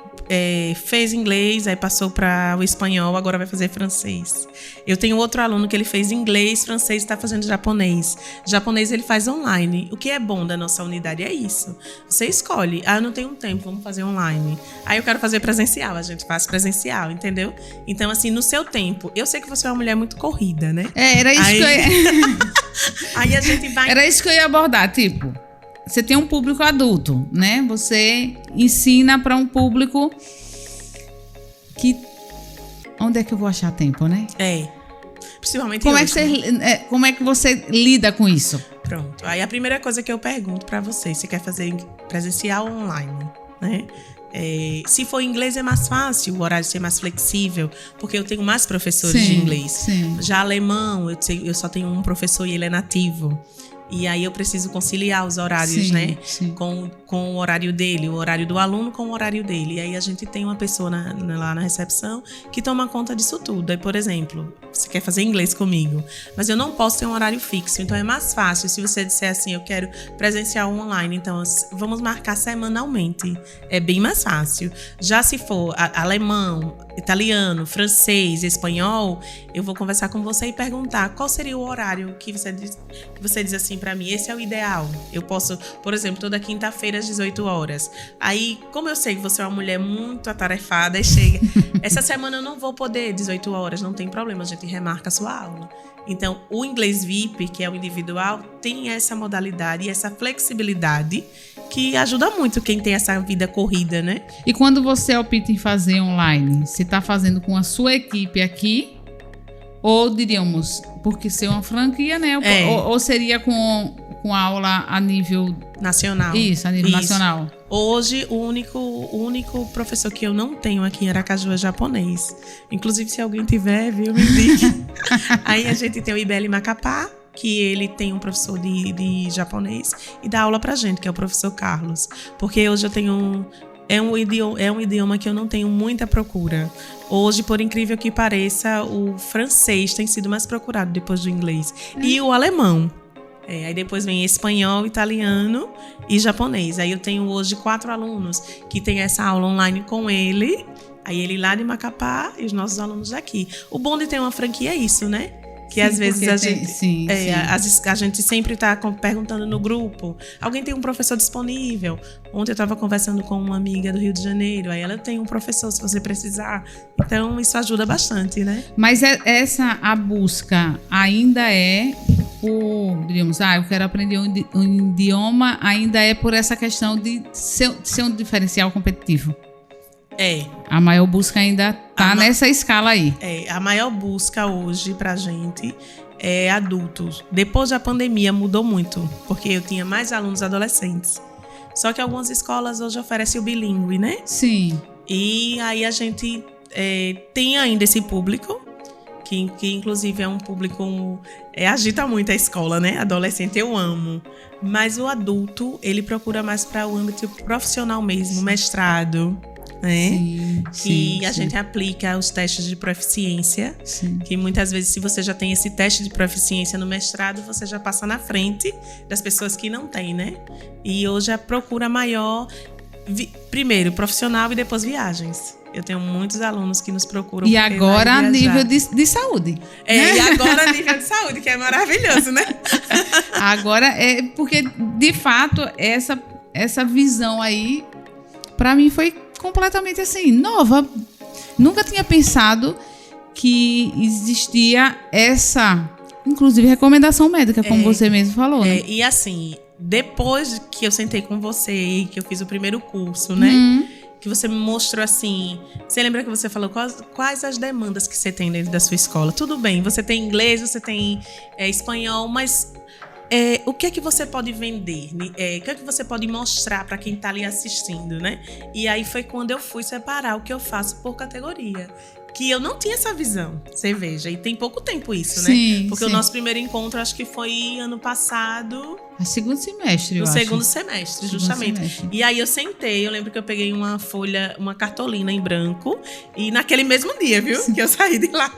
Speaker 2: fez inglês, aí passou para o espanhol, agora vai fazer francês. Eu tenho outro aluno que ele fez inglês, francês e está fazendo japonês. Japonês ele faz online. O que é bom da nossa unidade é isso. Você escolhe, eu não tenho tempo, vamos fazer online. Aí eu quero fazer presencial, a gente faz presencial, entendeu? Então, assim, no seu tempo, eu sei que você é uma mulher muito corrida, né?
Speaker 1: Era isso que eu ia...
Speaker 2: Aí a gente vai...
Speaker 1: Era isso que eu ia abordar, tipo... Você tem um público adulto, né? Você ensina para um público que... Onde é que eu vou achar tempo, né?
Speaker 2: Principalmente
Speaker 1: como é que você lida com isso?
Speaker 2: Pronto. Aí a primeira coisa que eu pergunto para você quer fazer presencial ou online, né? Se for inglês é mais fácil o horário ser mais flexível, porque eu tenho mais professores de inglês.
Speaker 1: Sim.
Speaker 2: Já alemão, eu só tenho um professor e ele é nativo. E aí eu preciso conciliar os horários, né?
Speaker 1: Sim.
Speaker 2: Com o horário dele, o horário do aluno com o horário dele. E aí a gente tem uma pessoa lá na recepção que toma conta disso tudo. Aí, por exemplo, você quer fazer inglês comigo, mas eu não posso ter um horário fixo. Então é mais fácil se você disser assim, eu quero presencial ou online. Então vamos marcar semanalmente. É bem mais fácil. Já se for alemão, italiano, francês, espanhol, eu vou conversar com você e perguntar qual seria o horário que você diz assim para mim, esse é o ideal. Eu posso, por exemplo, toda quinta-feira às 18 horas. Aí, como eu sei que você é uma mulher muito atarefada, e chega, essa semana eu não vou poder 18 horas, não tem problema, a gente remarca a sua aula. Então, o inglês VIP, que é o individual, tem essa modalidade e essa flexibilidade que ajuda muito quem tem essa vida corrida, né?
Speaker 1: E quando você opta em fazer online, você está fazendo com a sua equipe aqui? Ou diríamos, porque ser uma franquia, né? Ou seria com aula a nível...
Speaker 2: nacional.
Speaker 1: Isso, a nível nacional.
Speaker 2: Hoje, o único professor que eu não tenho aqui em Aracaju é japonês. Inclusive, se alguém tiver, viu, me indique. Aí a gente tem o IBL Macapá, que ele tem um professor de japonês e dá aula pra gente, que é o professor Carlos. Porque hoje eu tenho... É um idioma que eu não tenho muita procura. Hoje, por incrível que pareça, o francês tem sido mais procurado depois do inglês. E o alemão. Aí depois vem espanhol, italiano e japonês. Aí eu tenho hoje 4 alunos que têm essa aula online com ele. Aí ele lá de Macapá e os nossos alunos daqui. O bom de ter uma franquia é isso, né? Que às vezes a gente sempre está perguntando no grupo, alguém tem um professor disponível? Ontem eu estava conversando com uma amiga do Rio de Janeiro, aí ela tem um professor se você precisar. Então isso ajuda bastante, né?
Speaker 1: Mas a busca ainda é por, diríamos, eu quero aprender um idioma, ainda é por essa questão de ser um diferencial competitivo. A maior busca ainda tá nessa escala aí.
Speaker 2: A maior busca hoje pra gente é adultos. Depois da pandemia mudou muito, porque eu tinha mais alunos adolescentes. Só que algumas escolas hoje oferecem o bilíngue, né?
Speaker 1: Sim.
Speaker 2: E aí a gente tem ainda esse público, que inclusive é um público... agita muito a escola, né? Adolescente eu amo. Mas o adulto, ele procura mais para o âmbito profissional mesmo, mestrado... né? E a gente aplica os testes de proficiência, que muitas vezes, se você já tem esse teste de proficiência no mestrado, você já passa na frente das pessoas que não têm, né? E hoje a procura maior Primeiro, profissional e depois viagens. Eu tenho muitos alunos que nos procuram.
Speaker 1: E agora a nível de saúde.
Speaker 2: E agora a nível de saúde, que é maravilhoso, né?
Speaker 1: Agora, porque, de fato, essa visão aí, para mim, foi completamente assim, nova. Nunca tinha pensado que existia essa, inclusive, recomendação médica, como você mesmo falou, né?
Speaker 2: E assim, depois que eu sentei com você e que eu fiz o primeiro curso, né? Que você me mostrou assim... Você lembra que você falou quais as demandas que você tem dentro da sua escola? Tudo bem, você tem inglês, você tem espanhol, mas o que é que você pode vender? O que é que você pode mostrar para quem está ali assistindo, né? E aí foi quando eu fui separar o que eu faço por categoria. Que eu não tinha essa visão, você veja. E tem pouco tempo isso,
Speaker 1: sim,
Speaker 2: né? Porque
Speaker 1: sim.
Speaker 2: O nosso primeiro encontro, acho que foi ano passado...
Speaker 1: No segundo semestre, eu acho.
Speaker 2: No segundo semestre, justamente. E aí eu sentei, eu lembro que eu peguei uma folha, uma cartolina em branco. E naquele mesmo dia, viu? Que eu saí de lá.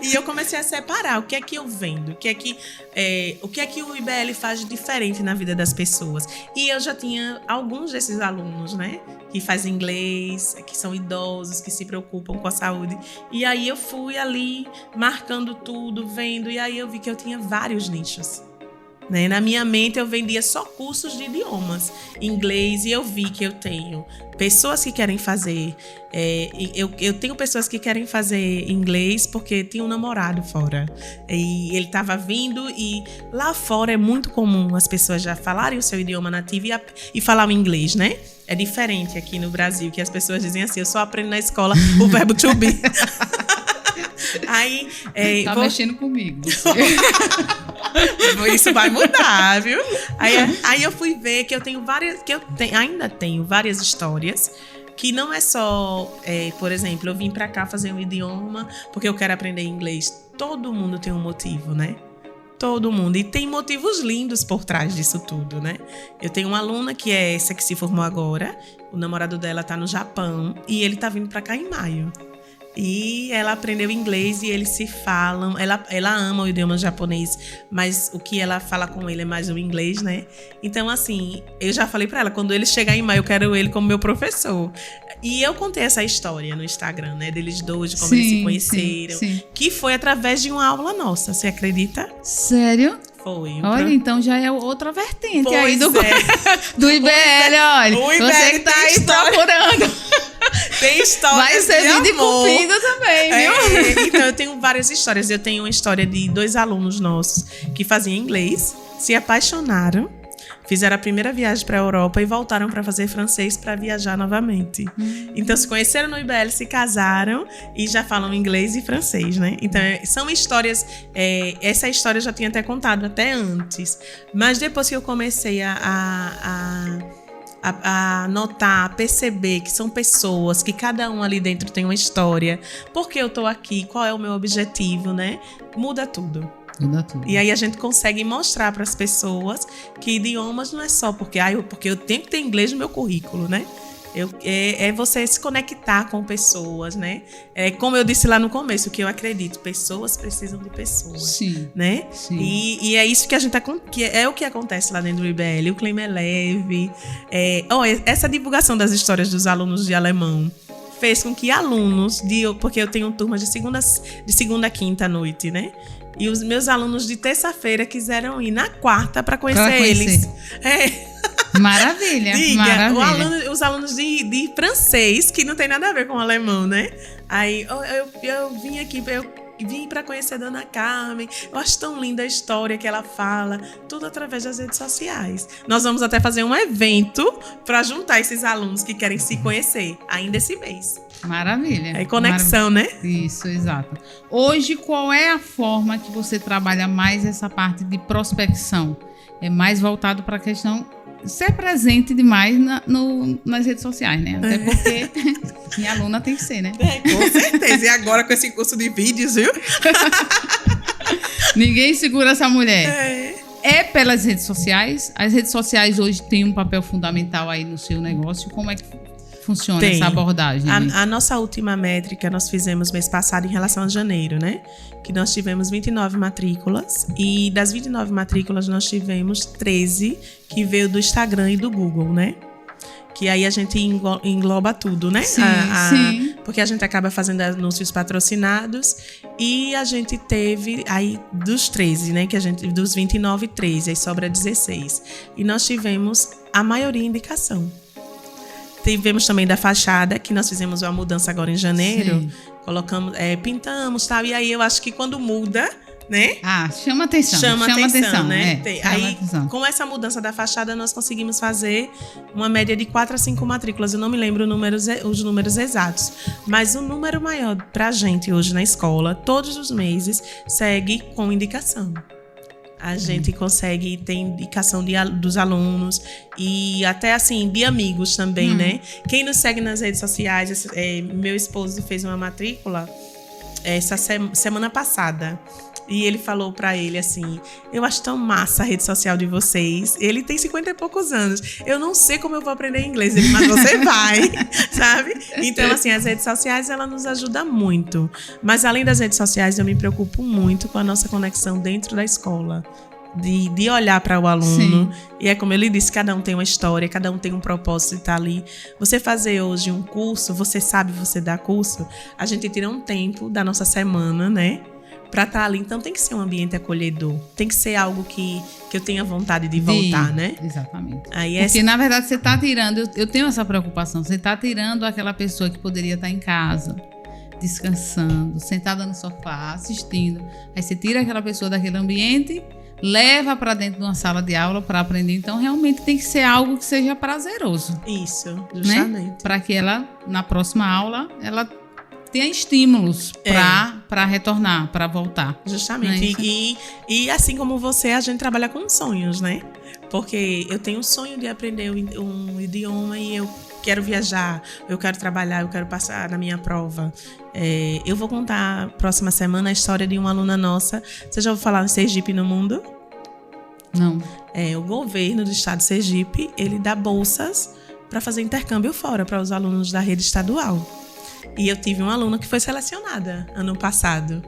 Speaker 2: E eu comecei a separar o que é que eu vendo. O que é que o IBL faz de diferente na vida das pessoas. E eu já tinha alguns desses alunos, né? Que fazem inglês, que são idosos, que se preocupam com a saúde. E aí eu fui ali, marcando tudo, vendo. E aí eu vi que eu tinha vários nichos. Né? Na minha mente eu vendia só cursos de idiomas, inglês, e eu vi que eu tenho pessoas que querem fazer, eu tenho pessoas que querem fazer inglês porque tinha um namorado fora e ele estava vindo, e lá fora é muito comum as pessoas já falarem o seu idioma nativo e falar o inglês, né? É diferente aqui no Brasil, que as pessoas dizem assim, eu só aprendo na escola o verbo to be. Aí,
Speaker 1: tá mexendo comigo.
Speaker 2: Isso vai mudar, viu? Aí eu fui ver que eu tenho ainda tenho várias histórias que não é só, por exemplo, eu vim pra cá fazer um idioma porque eu quero aprender inglês. Todo mundo tem um motivo, né? Todo mundo. E tem motivos lindos por trás disso tudo, né? Eu tenho uma aluna que é essa que se formou agora. O namorado dela tá no Japão e ele tá vindo pra cá em maio. E ela aprendeu inglês e eles se falam. Ela ama o idioma japonês, mas o que ela fala com ele é mais o inglês, né? Então, assim, eu já falei pra ela, quando ele chegar em maio, eu quero ele como meu professor. E eu contei essa história no Instagram, né? Deles dois, de como eles se conheceram. Sim. Que foi através de uma aula nossa, você acredita?
Speaker 1: Sério?
Speaker 2: Foi.
Speaker 1: Olha, então já é outra vertente aí do IBL, olha. Você que tá aí procurando.
Speaker 2: Tem histórias.
Speaker 1: Vai ser de cumprido também, viu?
Speaker 2: Então, eu tenho várias histórias. Eu tenho uma história de 2 alunos nossos que faziam inglês, se apaixonaram, fizeram a primeira viagem para a Europa e voltaram para fazer francês para viajar novamente. Então, se conheceram no IBL, se casaram e já falam inglês e francês, né? Então, são histórias... essa história eu já tinha até contado até antes. Mas depois que eu comecei a notar, a perceber que são pessoas, que cada um ali dentro tem uma história. Por que eu tô aqui? Qual é o meu objetivo, né? Muda tudo. E aí a gente consegue mostrar para as pessoas que idiomas não é só porque eu tenho que ter inglês no meu currículo, né? É você se conectar com pessoas, né? Como eu disse lá no começo, que eu acredito, pessoas precisam de pessoas.
Speaker 1: Sim.
Speaker 2: Né?
Speaker 1: Sim.
Speaker 2: E é isso que que é o que acontece lá dentro do IBL. O clima é leve. Essa divulgação das histórias dos alunos de alemão fez com que alunos porque eu tenho turmas de segunda a quinta à noite, né? E os meus alunos de terça-feira quiseram ir na quarta para conhecer eles.
Speaker 1: Maravilha, maravilha.
Speaker 2: Os alunos de francês, que não tem nada a ver com o alemão, né? Aí eu vim aqui, vim para conhecer a Dona Carmen. Eu acho tão linda a história que ela fala, tudo através das redes sociais. Nós vamos até fazer um evento para juntar esses alunos que querem se conhecer ainda esse mês.
Speaker 1: Maravilha.
Speaker 2: É conexão, né?
Speaker 1: Isso, exato. Hoje, qual é a forma que você trabalha mais essa parte de prospecção? É mais voltado para a questão ser presente demais nas redes sociais, né? Até porque minha aluna tem que ser, né?
Speaker 2: Com certeza. E agora com esse curso de vídeos, viu?
Speaker 1: Ninguém segura essa mulher. É pelas redes sociais. As redes sociais hoje têm um papel fundamental aí no seu negócio. Como é que funciona essa abordagem?
Speaker 2: A nossa última métrica nós fizemos mês passado em relação a janeiro, né? Que nós tivemos 29 matrículas e das 29 matrículas nós tivemos 13 que veio do Instagram e do Google, né? que aí a gente engloba tudo, né?
Speaker 1: Sim, sim.
Speaker 2: Porque a gente acaba fazendo anúncios patrocinados e a gente teve aí dos 13, né? Dos 29, 13, aí sobra 16. E nós tivemos a maioria indicação. Tivemos também da fachada, que nós fizemos uma mudança agora em janeiro. Sim. Colocamos, pintamos e tal. E aí eu acho que quando muda, né?
Speaker 1: Chama atenção. Chama atenção,
Speaker 2: né? Com essa mudança da fachada, nós conseguimos fazer uma média de 4 a 5 matrículas. Eu não me lembro os números exatos. Mas o número maior pra gente hoje na escola, todos os meses, segue com indicação. A gente consegue ter indicação dos alunos e até assim, de amigos também, né? Quem nos segue nas redes sociais, meu esposo fez uma matrícula essa semana passada. E ele falou pra ele assim, eu acho tão massa a rede social de vocês. Ele tem 50 e poucos anos. Eu não sei como eu vou aprender inglês, mas você vai, sabe? Então, assim, as redes sociais, ela nos ajuda muito. Mas além das redes sociais, eu me preocupo muito com a nossa conexão dentro da escola. De olhar para o aluno. Sim. E é como ele disse, cada um tem uma história, cada um tem um propósito de estar ali. Você fazer hoje um curso, você dá curso, a gente tira um tempo da nossa semana, né? Pra estar ali. Então tem que ser um ambiente acolhedor. Tem que ser algo que eu tenha vontade de voltar, né?
Speaker 1: Exatamente. Porque, na verdade, você tá tirando... Eu tenho essa preocupação. Você tá tirando aquela pessoa que poderia estar em casa, descansando, sentada no sofá, assistindo. Aí você tira aquela pessoa daquele ambiente, leva para dentro de uma sala de aula para aprender. Então, realmente tem que ser algo que seja prazeroso.
Speaker 2: Isso, justamente.
Speaker 1: Né? Para que ela, na próxima aula, ela tenha estímulos para retornar, para voltar.
Speaker 2: Justamente. E assim como você, a gente trabalha com sonhos, né? Porque eu tenho o sonho de aprender um idioma e eu quero viajar, eu quero trabalhar, eu quero passar na minha prova. Eu vou contar próxima semana a história de uma aluna nossa. Você já ouviu falar em Sergipe no Mundo?
Speaker 1: Não.
Speaker 2: O governo do estado de Sergipe, ele dá bolsas para fazer intercâmbio fora para os alunos da rede estadual. E eu tive uma aluna que foi selecionada ano passado.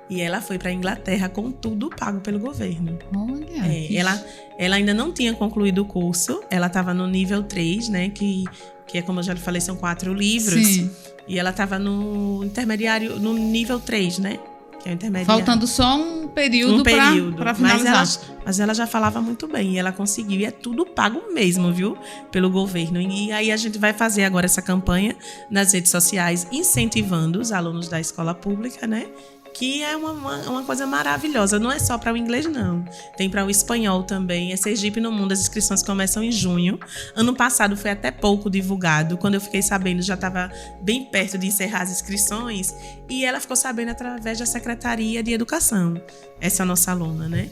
Speaker 2: E ela foi para a Inglaterra com tudo pago pelo governo.
Speaker 1: Olha,
Speaker 2: ela ainda não tinha concluído o curso. Ela estava no nível 3, né? Que é como eu já falei, são 4 livros.
Speaker 1: Sim.
Speaker 2: E ela estava no intermediário, no nível 3, né? Que é o intermediário.
Speaker 1: Faltando só um período para finalizar.
Speaker 2: Mas ela já falava muito bem e ela conseguiu. E é tudo pago mesmo, viu? Pelo governo. E aí a gente vai fazer agora essa campanha nas redes sociais, incentivando os alunos da escola pública, né? Que é uma coisa maravilhosa. Não é só para o inglês, não. Tem para o espanhol também. É Sergipe no Mundo. As inscrições começam em junho. Ano passado foi até pouco divulgado. Quando eu fiquei sabendo, já estava bem perto de encerrar as inscrições. E ela ficou sabendo através da Secretaria de Educação. Essa é a nossa aluna, né?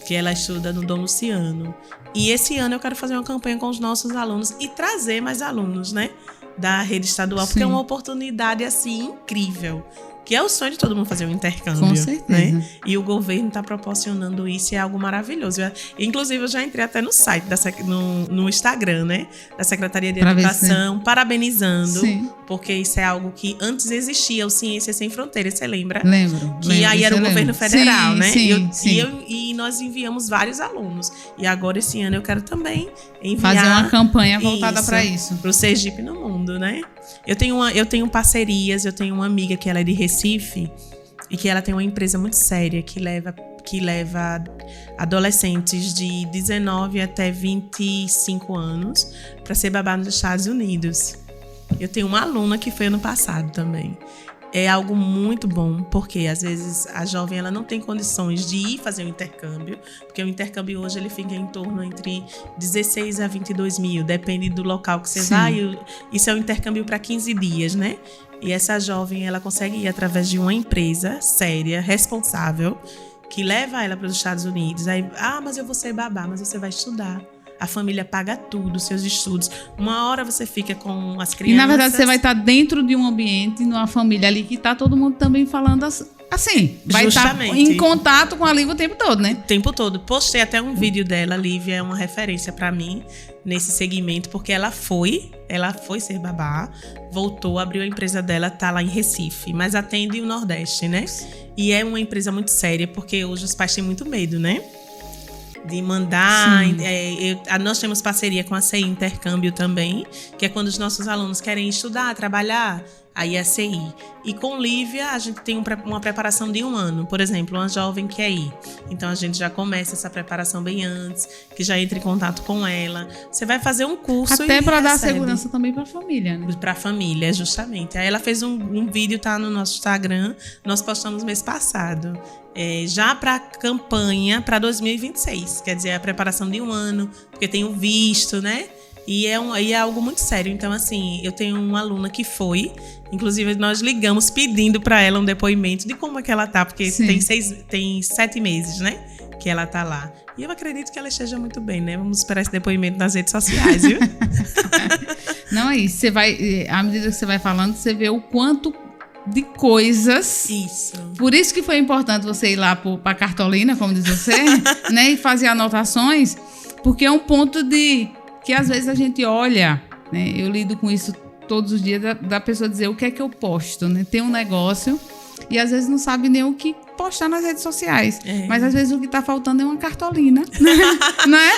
Speaker 2: Que ela estuda no Dom Luciano. E esse ano eu quero fazer uma campanha com os nossos alunos e trazer mais alunos, né? Da rede estadual. Sim. Porque é uma oportunidade, assim, incrível. Que é o sonho de todo mundo fazer um intercâmbio.
Speaker 1: Com certeza.
Speaker 2: Né? E o governo está proporcionando isso e é algo maravilhoso. Inclusive, eu já entrei até no site, no Instagram, né? Da Secretaria de Educação, parabenizando. Sim. Porque isso é algo que antes existia, o Ciências Sem Fronteiras, você lembra?
Speaker 1: Lembro.
Speaker 2: Que aí era o governo federal,
Speaker 1: sim,
Speaker 2: né?
Speaker 1: Sim,
Speaker 2: e nós enviamos vários alunos. E agora, esse ano, eu quero também enviar...
Speaker 1: Fazer uma campanha voltada para isso.
Speaker 2: Para o Sergipe no Mundo, né? Eu tenho parcerias, eu tenho uma amiga que ela é de Recife e que ela tem uma empresa muito séria que leva adolescentes de 19 até 25 anos para ser babá nos Estados Unidos. Eu tenho uma aluna que foi ano passado também. É algo muito bom, porque às vezes a jovem ela não tem condições de ir fazer um intercâmbio, porque o intercâmbio hoje ele fica em torno entre 16 a 22 mil, depende do local que você vai. Isso é um intercâmbio para 15 dias, né? E essa jovem ela consegue ir através de uma empresa séria, responsável, que leva ela para os Estados Unidos. Aí, mas eu vou ser babá, mas você vai estudar. A família paga tudo, seus estudos. Uma hora você fica com as crianças.
Speaker 1: E, na verdade, você vai estar dentro de um ambiente, numa família ali, que está todo mundo também falando assim. Vai estar em contato com a Lívia o tempo todo, né?
Speaker 2: O tempo todo. Postei até um vídeo dela. A Lívia é uma referência para mim nesse segmento, porque ela foi ser babá, voltou, abriu a empresa dela, tá lá em Recife, mas atende o Nordeste, né? E é uma empresa muito séria, porque hoje os pais têm muito medo, né? de mandar. Nós temos parceria com a CI Intercâmbio também, que é quando os nossos alunos querem estudar, trabalhar, aí é CI. E com Lívia, a gente tem uma preparação de 1 ano. Por exemplo, uma jovem quer ir. Então, a gente já começa essa preparação bem antes, que já entra em contato com ela. Você vai fazer um curso
Speaker 1: até para dar segurança também para a família, né?
Speaker 2: Para a família, justamente. Aí ela fez um vídeo, tá no nosso Instagram, nós postamos mês passado. Já para a campanha para 2026, quer dizer, a preparação de 1 ano, porque tem o visto, né? E é algo muito sério. Então, assim, eu tenho uma aluna que foi, inclusive nós ligamos pedindo para ela um depoimento de como é que ela tá, porque tem 7 meses, né, que ela tá lá. E eu acredito que ela esteja muito bem, né? Vamos esperar esse depoimento nas redes sociais, viu?
Speaker 1: Não é isso. Você vai, à medida que você vai falando, você vê o quanto de coisas.
Speaker 2: Isso.
Speaker 1: Por isso que foi importante você ir lá para a cartolina, como diz você, né, e fazer anotações, porque é um ponto que às vezes a gente olha, né? Eu lido com isso todos os dias, da pessoa dizer o que é que eu posto, né? Tem um negócio e às vezes não sabe nem o que postar nas redes sociais. Mas às vezes o que está faltando é uma cartolina, né?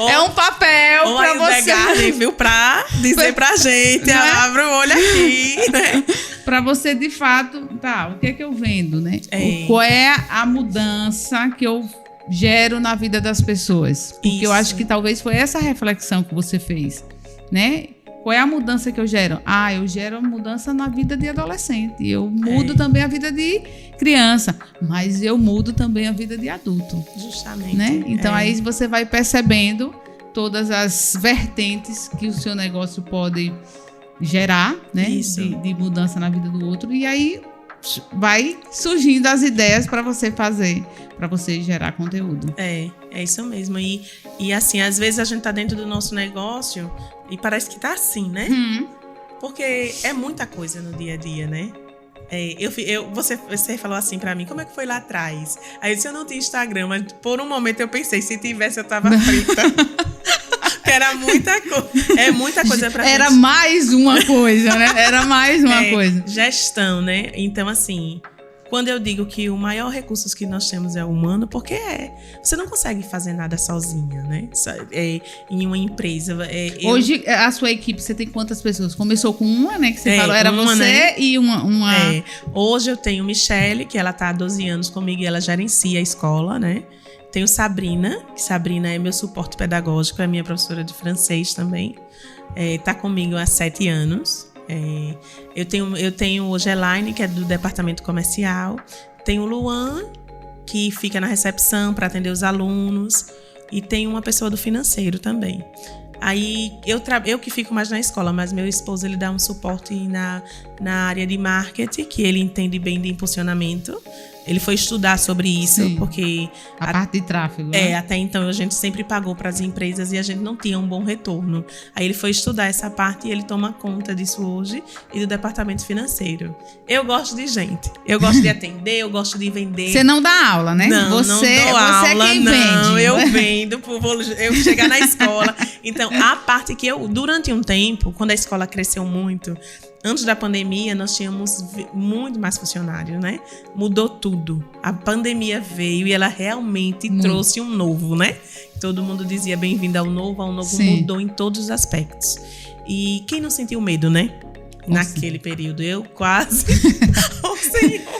Speaker 1: É um papel para você.
Speaker 2: Garden, viu? Para dizer pra gente, né? Abra o olho aqui, né?
Speaker 1: Para você, de fato, o que é que eu vendo, né? Qual é a mudança que eu gero na vida das pessoas? Porque eu acho que talvez foi essa reflexão que você fez, né? Qual é a mudança que eu gero? Eu gero a mudança na vida de adolescente. Eu mudo também a vida de criança, mas eu mudo também a vida de adulto.
Speaker 2: Justamente.
Speaker 1: Né? Então aí você vai percebendo todas as vertentes que o seu negócio pode gerar, né? De mudança na vida do outro. E aí vai surgindo as ideias para você fazer, para você gerar conteúdo.
Speaker 2: É isso mesmo. E assim, às vezes a gente tá dentro do nosso negócio e parece que tá assim, né? Porque é muita coisa no dia a dia, né? Você falou assim pra mim, como é que foi lá atrás? Aí eu disse, eu não tinha Instagram, mas por um momento eu pensei, se tivesse eu tava frita. Era muita coisa. É muita coisa pra gente.
Speaker 1: Era mais uma coisa, né? Era mais uma coisa.
Speaker 2: Gestão, né? Então, assim, quando eu digo que o maior recurso que nós temos é o humano, porque você não consegue fazer nada sozinha, né? Em uma empresa.
Speaker 1: Hoje, a sua equipe, você tem quantas pessoas? Começou com uma, né? Que você falou, era você, né? E uma...
Speaker 2: Hoje eu tenho Michele, que ela tá há 12 anos comigo e ela gerencia a escola, né? Tenho Sabrina, que Sabrina é meu suporte pedagógico, é minha professora de francês também. Tá comigo há 7 anos. Eu tenho o Gelaine, que é do departamento comercial. Tenho o Luan, que fica na recepção para atender os alunos. E tenho uma pessoa do financeiro também. Aí eu que fico mais na escola, mas meu esposo ele dá um suporte na área de marketing, que ele entende bem de impulsionamento. Ele foi estudar sobre isso, porque...
Speaker 1: A parte de tráfego. Né?
Speaker 2: Até então a gente sempre pagou para as empresas e a gente não tinha um bom retorno. Aí ele foi estudar essa parte e ele toma conta disso hoje e do departamento financeiro. Eu gosto de gente, eu gosto de atender, eu gosto de vender.
Speaker 1: Você não dá aula, né?
Speaker 2: Não, não dou aula,
Speaker 1: é quem
Speaker 2: não.
Speaker 1: Vende.
Speaker 2: Eu vendo, eu chegar na escola. Então, a parte que durante um tempo, quando a escola cresceu muito, antes da pandemia, nós tínhamos muito mais funcionários, né? Mudou tudo. A pandemia veio e ela realmente trouxe um novo, né? Todo mundo dizia bem-vindo ao novo mudou em todos os aspectos. E quem não sentiu medo, né? Naquele período, eu quase...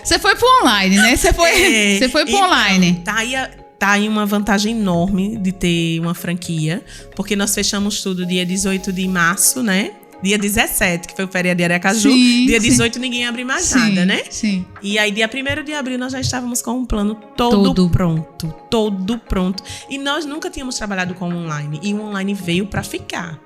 Speaker 1: Você foi pro online, né? Você foi pro online.
Speaker 2: Tá aí uma vantagem enorme de ter uma franquia, porque nós fechamos tudo dia 18 de março, né? Dia 17, que foi o feriado de Aracaju. Dia 18, ninguém abre mais nada, né?
Speaker 1: Sim.
Speaker 2: E aí, dia 1º de abril, nós já estávamos com um plano todo pronto. Todo pronto. E nós nunca tínhamos trabalhado com online. E o online veio para ficar.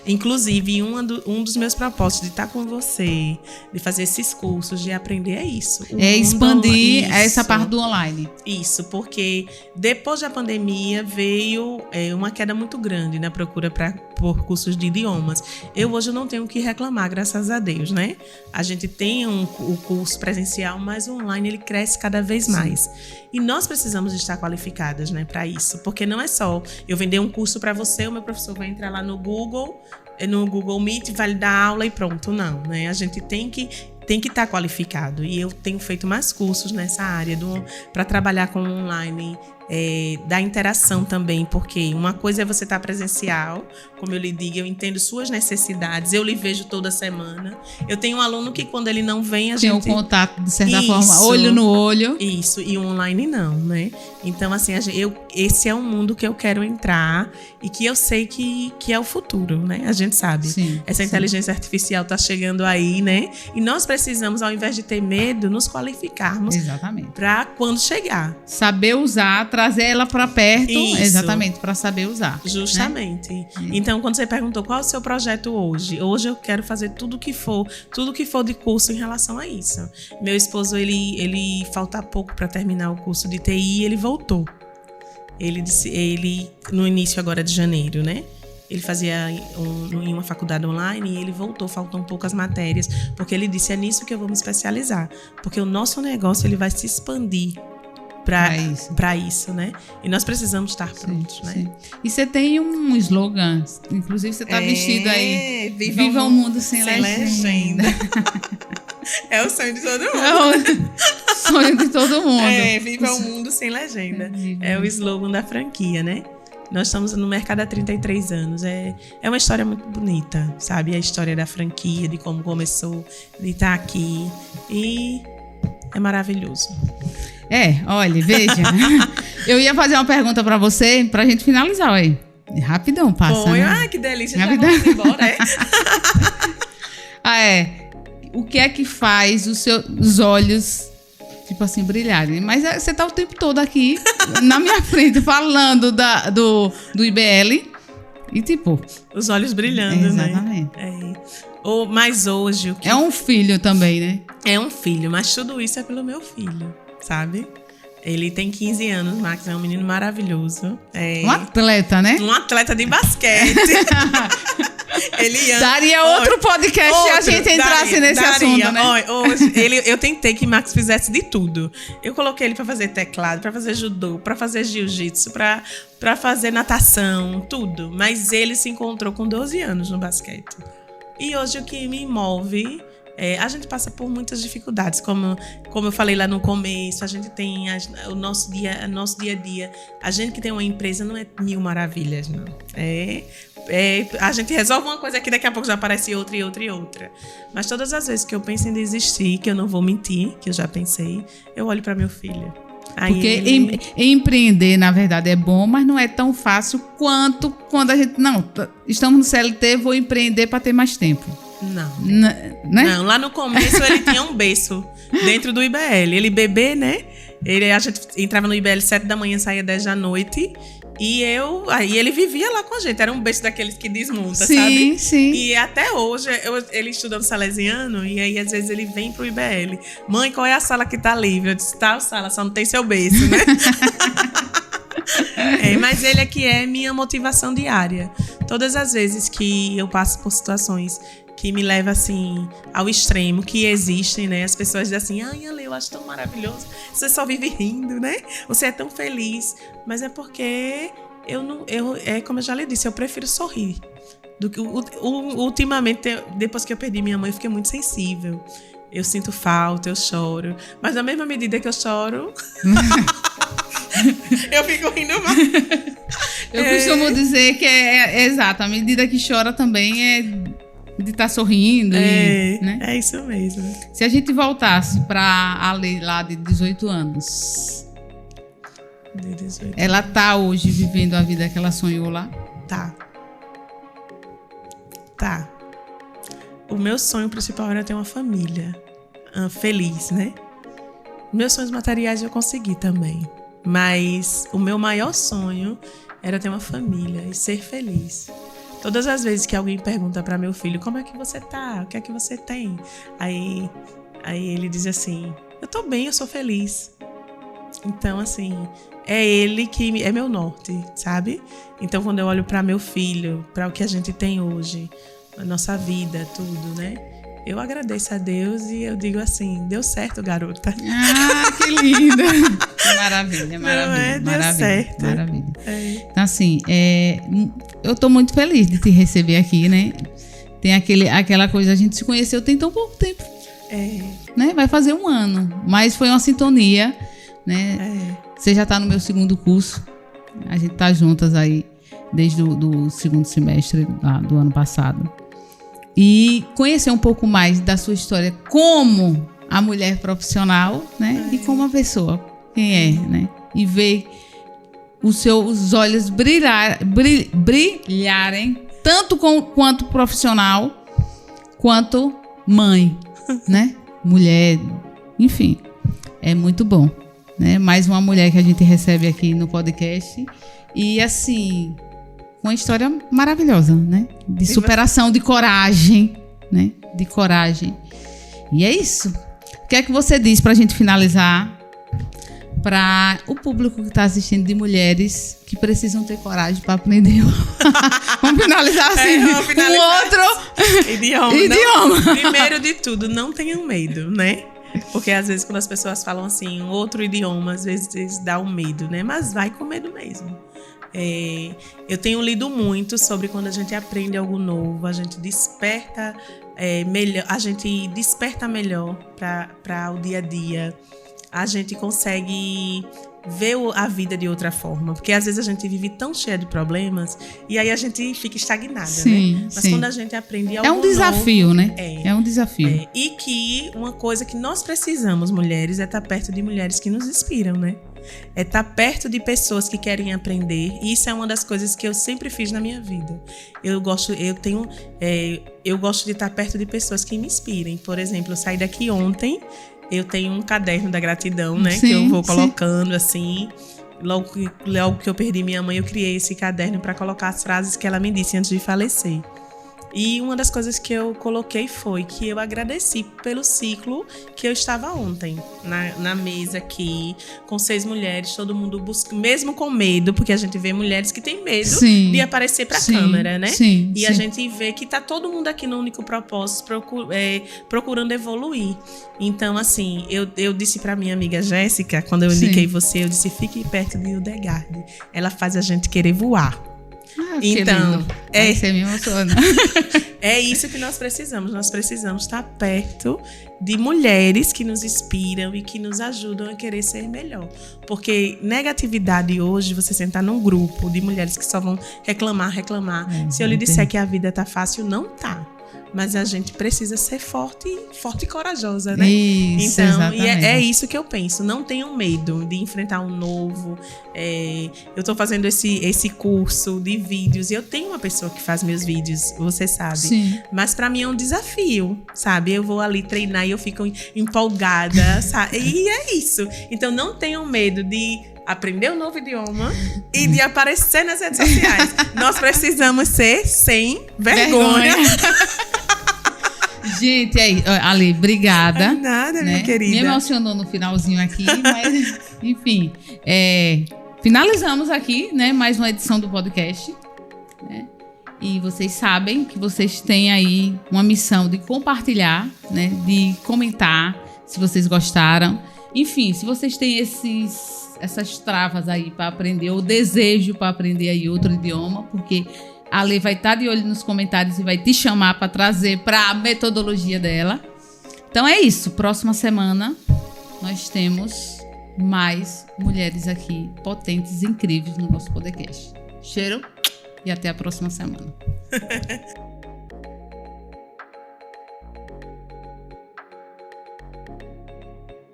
Speaker 2: Inclusive, um dos meus propósitos de estar com você, de fazer esses cursos, de aprender é isso.
Speaker 1: Expandir essa parte do online.
Speaker 2: Isso, porque depois da pandemia veio uma queda muito grande na procura por cursos de idiomas. Hoje não tenho o que reclamar, graças a Deus, né? A gente tem o curso presencial, mas o online ele cresce cada vez mais. E nós precisamos estar qualificadas, né, para isso, porque não é só eu vender um curso para você, o meu professor vai entrar lá no Google Meet, vai dar aula e pronto, não, né? A gente tem que estar qualificado. E eu tenho feito mais cursos nessa área para trabalhar com online da interação também, porque uma coisa é você estar presencial, como eu lhe digo, eu entendo suas necessidades, eu lhe vejo toda semana. Eu tenho um aluno que quando ele não vem,
Speaker 1: tem um contato, de certa forma, olho no olho.
Speaker 2: Isso, e online não, né? Então, assim, esse é um mundo que eu quero entrar e que eu sei que é o futuro, né? A gente sabe.
Speaker 1: Sim,
Speaker 2: essa inteligência artificial está chegando aí, né? E nós precisamos, ao invés de ter medo, nos qualificarmos para quando chegar.
Speaker 1: Saber usar, trazer ela para perto,
Speaker 2: Isso.
Speaker 1: Exatamente, para saber usar.
Speaker 2: Justamente.
Speaker 1: Né?
Speaker 2: Então, quando você perguntou qual é o seu projeto hoje eu quero fazer tudo que for de curso em relação a isso. Meu esposo, ele falta pouco para terminar o curso de TI, ele voltou. Ele no início agora de janeiro, né? Ele fazia em uma faculdade online e ele voltou, faltam poucas matérias, porque ele disse, é nisso que eu vou me especializar, porque o nosso negócio ele vai se expandir para isso, né? E nós precisamos estar prontos, né?
Speaker 1: Sim. E você tem um slogan, inclusive você está vestido aí, Viva o mundo sem legenda.
Speaker 2: É o sonho de todo mundo.
Speaker 1: Sonho de todo mundo.
Speaker 2: Viva o mundo sem legenda. É o slogan da franquia, né? Nós estamos no mercado há 33 anos. É uma história muito bonita, sabe? A história da franquia, de como começou, de estar aqui. E é maravilhoso.
Speaker 1: Olha, veja. Eu ia fazer uma pergunta para você, pra gente finalizar, aí. Rapidão, passa.
Speaker 2: Foi,
Speaker 1: né?
Speaker 2: que delícia, já vamos embora,
Speaker 1: O que é que faz os seus olhos, tipo assim, brilharem? Mas você tá o tempo todo aqui, na minha frente, falando do IBL e tipo...
Speaker 2: Os olhos brilhando,
Speaker 1: exatamente.
Speaker 2: Né? Mas hoje...
Speaker 1: É um filho também, né?
Speaker 2: É um filho, mas tudo isso é pelo meu filho, sabe? Ele tem 15 anos, Max, é um menino maravilhoso.
Speaker 1: Um atleta, né?
Speaker 2: Um atleta de basquete. Ele
Speaker 1: daria outro podcast se a gente entrasse nesse assunto, né?
Speaker 2: Hoje, eu tentei que Max fizesse de tudo. Eu coloquei ele pra fazer teclado, pra fazer judô, pra fazer jiu-jitsu, pra fazer natação, tudo. Mas ele se encontrou com 12 anos no basquete. E hoje o que me move... a gente passa por muitas dificuldades, como eu falei lá no começo, a gente tem o nosso dia a dia. A gente que tem uma empresa não é mil maravilhas, não. A gente resolve uma coisa aqui, daqui a pouco já aparece outra e outra e outra. Mas todas as vezes que eu penso em desistir, que eu não vou mentir, que eu já pensei, eu olho para meu filho.
Speaker 1: Porque empreender, na verdade, é bom, mas não é tão fácil quanto quando a gente... Não, estamos no CLT, vou empreender para ter mais tempo.
Speaker 2: Não.
Speaker 1: Né?
Speaker 2: Não, lá no começo ele tinha um berço dentro do IBL. Ele bebê, né? A gente entrava no IBL 7 da manhã, saía 10 da noite. E aí ele vivia lá com a gente. Era um berço daqueles que desmonta, sabe?
Speaker 1: Sim.
Speaker 2: E até hoje, ele estuda no Salesiano, e aí às vezes ele vem pro IBL. Mãe, qual é a sala que tá livre? Eu disse, tá, a sala, só não tem seu berço, né? Mas ele é que é minha motivação diária. Todas as vezes que eu passo por situações que me levam assim ao extremo, que existem, né? As pessoas dizem assim, ai, Ale, eu acho tão maravilhoso, você só vive rindo, né? Você é tão feliz. Mas é porque como eu já lhe disse, eu prefiro sorrir. Ultimamente, depois que eu perdi minha mãe, eu fiquei muito sensível. Eu sinto falta, eu choro. Mas na mesma medida que eu choro, eu fico rindo mais.
Speaker 1: Eu costumo dizer que é exato. À medida que chora também é de estar sorrindo. Né?
Speaker 2: É isso mesmo.
Speaker 1: Se a gente voltasse para a lei lá de 18 anos, ela tá hoje vivendo a vida que ela sonhou lá?
Speaker 2: Tá. O meu sonho principal era ter uma família feliz, né? Meus sonhos materiais eu consegui também. Mas o meu maior sonho era ter uma família e ser feliz. Todas as vezes que alguém pergunta para meu filho, como é que você tá? O que é que você tem? Aí ele diz assim, eu tô bem, eu sou feliz. Então, assim, é ele que é meu norte, sabe? Então, quando eu olho para meu filho, para o que a gente tem hoje, a nossa vida, tudo, né? Eu agradeço a Deus e eu digo assim, deu certo, garota.
Speaker 1: Ah, que linda! Maravilha.
Speaker 2: Deu certo.
Speaker 1: Maravilha. Então, assim, eu tô muito feliz de te receber aqui, né? Tem aquela coisa, a gente se conheceu tem tão pouco tempo. Né? Vai fazer 1 ano, mas foi uma sintonia, né? Você já está no meu segundo curso. A gente está juntas aí desde o segundo semestre lá do ano passado. E conhecer um pouco mais da sua história como a mulher profissional, né? E como a pessoa, quem é, né? E ver os olhos brilharem tanto quanto profissional, quanto mãe, né? Mulher, enfim, é muito bom, né? Mais uma mulher que a gente recebe aqui no podcast e assim, uma história maravilhosa, né? De superação, de coragem, né? De coragem. E é isso. O que é que você diz pra gente finalizar? Para o público que está assistindo, de mulheres que precisam ter coragem para aprender. Vamos finalizar assim, outro idioma.
Speaker 2: Primeiro de tudo, não tenham medo, né? Porque às vezes quando as pessoas falam assim, outro idioma, às vezes dá um medo, né? Mas vai com medo mesmo. Eu tenho lido muito sobre quando a gente aprende algo novo, a gente desperta melhor, a gente desperta melhor para o dia a dia. A gente consegue ver a vida de outra forma. Porque às vezes a gente vive tão cheia de problemas e aí a gente fica estagnada,
Speaker 1: sim,
Speaker 2: né? Mas quando a gente aprende algo
Speaker 1: novo... É um desafio,
Speaker 2: novo,
Speaker 1: né? É um desafio.
Speaker 2: E que uma coisa que nós precisamos, mulheres, é estar perto de mulheres que nos inspiram, né? É estar perto de pessoas que querem aprender. E isso é uma das coisas que eu sempre fiz na minha vida. Eu gosto de estar perto de pessoas que me inspirem. Por exemplo, eu saí daqui ontem... Eu tenho um caderno da gratidão, né? Sim, que eu vou colocando assim. Logo que eu perdi minha mãe, eu criei esse caderno para colocar as frases que ela me disse antes de falecer. E uma das coisas que eu coloquei foi que eu agradeci pelo ciclo que eu estava ontem, na mesa aqui, com 6 mulheres, todo mundo busca, mesmo com medo, porque a gente vê mulheres que têm medo de aparecer para a câmera, né? E a gente vê que tá todo mundo aqui no único propósito, procurando evoluir. Então, assim, eu disse para minha amiga Jéssica, quando eu indiquei você, eu disse, fique perto de Hildegard. Ela faz a gente querer voar. Então,
Speaker 1: você me emociona.
Speaker 2: É isso que nós precisamos. Nós precisamos estar perto de mulheres que nos inspiram e que nos ajudam a querer ser melhor. Porque negatividade hoje, você sentar num grupo de mulheres que só vão reclamar. Se eu lhe disser que a vida tá fácil, não tá. Mas a gente precisa ser forte e corajosa, né?
Speaker 1: Isso,
Speaker 2: então,
Speaker 1: exatamente.
Speaker 2: E é isso que eu penso. Não tenham medo de enfrentar um novo. Eu tô fazendo esse curso de vídeos. E eu tenho uma pessoa que faz meus vídeos, você sabe.
Speaker 1: Sim.
Speaker 2: Mas pra mim é um desafio, sabe? Eu vou ali treinar e eu fico empolgada, sabe? E é isso. Então não tenham medo de aprender um novo idioma e de aparecer nas redes sociais. Nós precisamos ser sem vergonha.
Speaker 1: Gente, aí, Ale, obrigada.
Speaker 2: Nada,
Speaker 1: né?
Speaker 2: minha querida.
Speaker 1: Me emocionou no finalzinho aqui, mas, enfim. Finalizamos aqui, né, mais uma edição do podcast. Né? E vocês sabem que vocês têm aí uma missão de compartilhar, né, de comentar, se vocês gostaram. Enfim, se vocês têm essas travas aí para aprender, ou desejo para aprender aí outro idioma, porque a Ale vai estar de olho nos comentários e vai te chamar para trazer para a metodologia dela. Então é isso. Próxima semana nós temos mais mulheres aqui potentes e incríveis no nosso podcast. Cheiro e até a próxima semana.